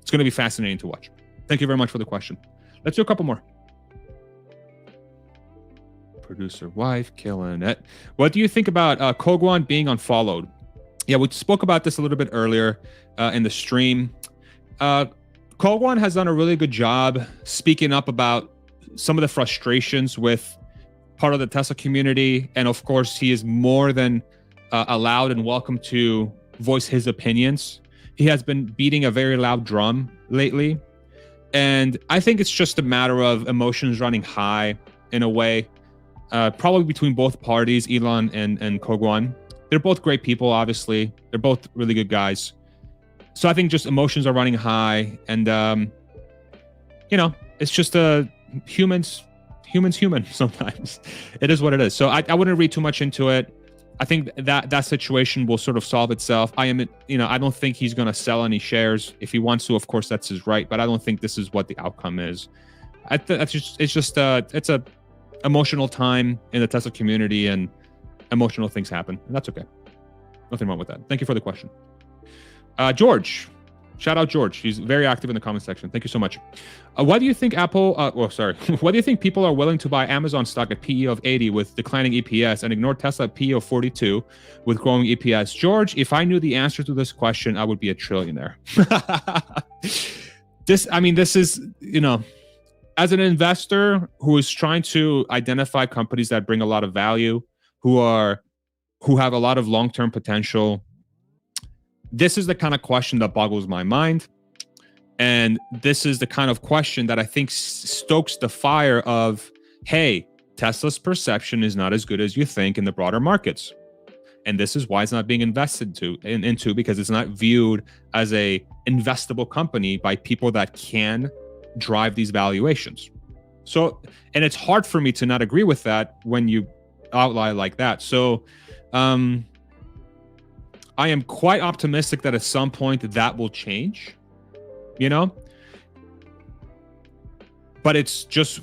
It's going to be fascinating to watch. Thank you very much for the question. Let's do a couple more. Producer wife, killing it. What do you think about Koguan being unfollowed? Yeah, we spoke about this a little bit earlier in the stream. Koguan has done a really good job speaking up about some of the frustrations with part of the Tesla community. And of course, he is more than allowed and welcome to voice his opinions. He has been beating a very loud drum lately. And I think it's just a matter of emotions running high in a way, probably between both parties, Elon and Koguan. They're both great people, obviously. They're both really good guys. So I think just emotions are running high, and it's just humans sometimes. It is what it is. So I wouldn't read too much into it. I think that situation will sort of solve itself. I don't think he's going to sell any shares. If he wants to, of course, that's his right. But I don't think this is what the outcome is. It's a emotional time in the Tesla community, and emotional things happen, and that's okay. Nothing wrong with that. Thank you for the question. George, shout out George. He's very active in the comment section. Thank you so much. Why do you think why do you think people are willing to buy Amazon stock at PE of 80 with declining EPS and ignore Tesla at PE of 42 with growing EPS? George, if I knew the answer to this question, I would be a trillionaire. This is, as an investor who is trying to identify companies that bring a lot of value, who have a lot of long-term potential, this is the kind of question that boggles my mind. And this is the kind of question that I think stokes the fire of, hey, Tesla's perception is not as good as you think in the broader markets. And this is why it's not being invested into, because it's not viewed as a investable company by people that can drive these valuations. So, and it's hard for me to not agree with that when you outline like that. So, I am quite optimistic that at some point that will change, but it's just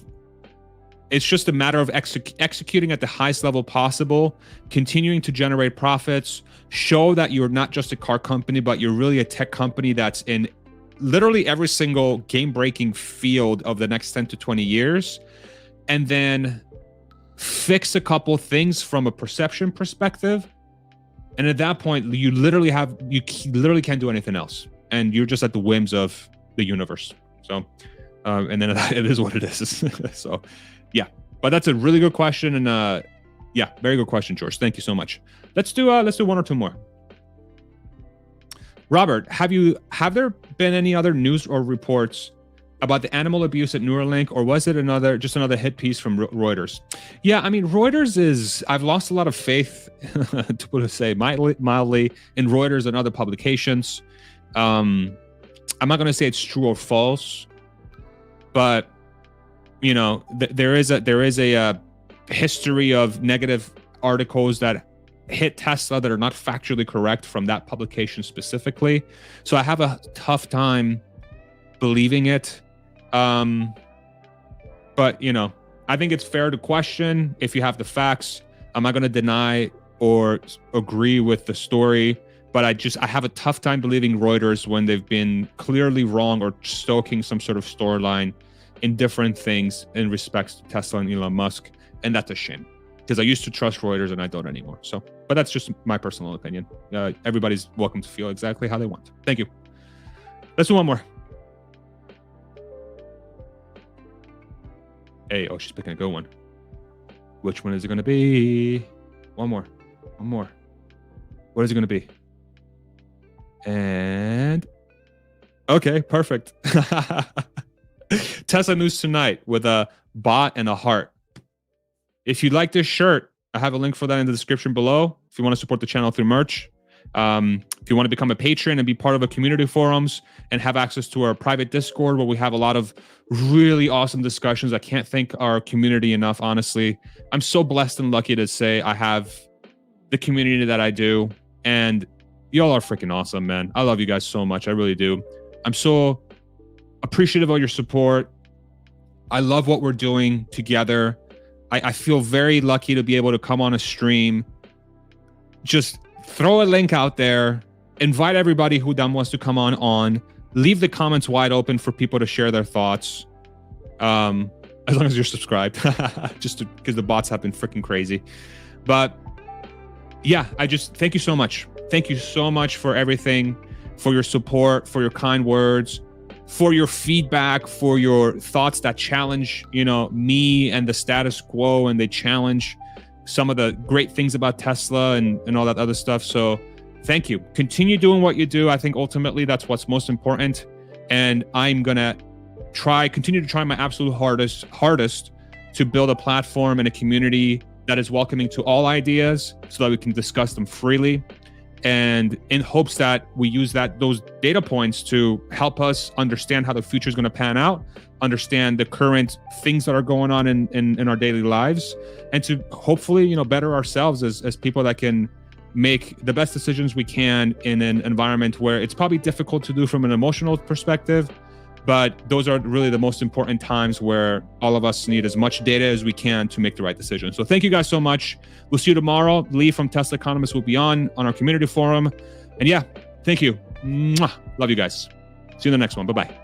a matter of executing at the highest level possible, continuing to generate profits, show that you're not just a car company, but you're really a tech company that's in literally every single game-breaking field of the next 10 to 20 years, and then fix a couple things from a perception perspective. And at that point, you literally can't do anything else, and you're just at the whims of the universe. So, and then it is what it is. So, yeah. But that's a really good question, and very good question, George. Thank you so much. Let's do one or two more. Robert, have there been any other news or reports about the animal abuse at Neuralink, or was it just another hit piece from Reuters? Yeah, Reuters is, I've lost a lot of faith, to say mildly, in Reuters and other publications. I'm not going to say it's true or false, but there is a history of negative articles that hit Tesla that are not factually correct from that publication specifically. So I have a tough time believing it. But I think it's fair to question if you have the facts. I'm not going to deny or agree with the story, but I have a tough time believing Reuters when they've been clearly wrong or stoking some sort of storyline in different things in respects to Tesla and Elon Musk. And that's a shame, because I used to trust Reuters and I don't anymore. So, but that's just my personal opinion. Everybody's welcome to feel exactly how they want. Thank you. Let's do one more. Hey, she's picking a good one. Which one is it going to be? One more. What is it going to be? And okay, perfect. Tesla news tonight with a bot and a heart. If you like this shirt, I have a link for that in the description below. If you want to support the channel through merch. If you want to become a patron and be part of a community forums and have access to our private Discord where we have a lot of really awesome discussions. I can't thank our community enough, honestly. I'm so blessed and lucky to say I have the community that I do. And y'all are freaking awesome, man. I love you guys so much. I really do. I'm so appreciative of your support. I love what we're doing together. I feel very lucky to be able to come on a stream. Just throw a link out there. Invite everybody who wants to come on. Leave the comments wide open for people to share their thoughts. As long as you're subscribed. Just because the bots have been freaking crazy. But yeah, I just thank you so much. Thank you so much for everything, for your support, for your kind words, for your feedback, for your thoughts that challenge, me and the status quo, and they challenge some of the great things about Tesla and all that other stuff. So thank you. Continue doing what you do. I think ultimately that's what's most important. And I'm going to continue to try my absolute hardest to build a platform and a community that is welcoming to all ideas so that we can discuss them freely. And in hopes that we use those data points to help us understand how the future is going to pan out, understand the current things that are going on in our daily lives, and to hopefully, better ourselves as people that can make the best decisions we can in an environment where it's probably difficult to do from an emotional perspective. But those are really the most important times where all of us need as much data as we can to make the right decision. So thank you guys so much. We'll see you tomorrow. Lee from Tesla Economist will be on our community forum. And yeah, thank you. Mwah. Love you guys. See you in the next one. Bye-bye.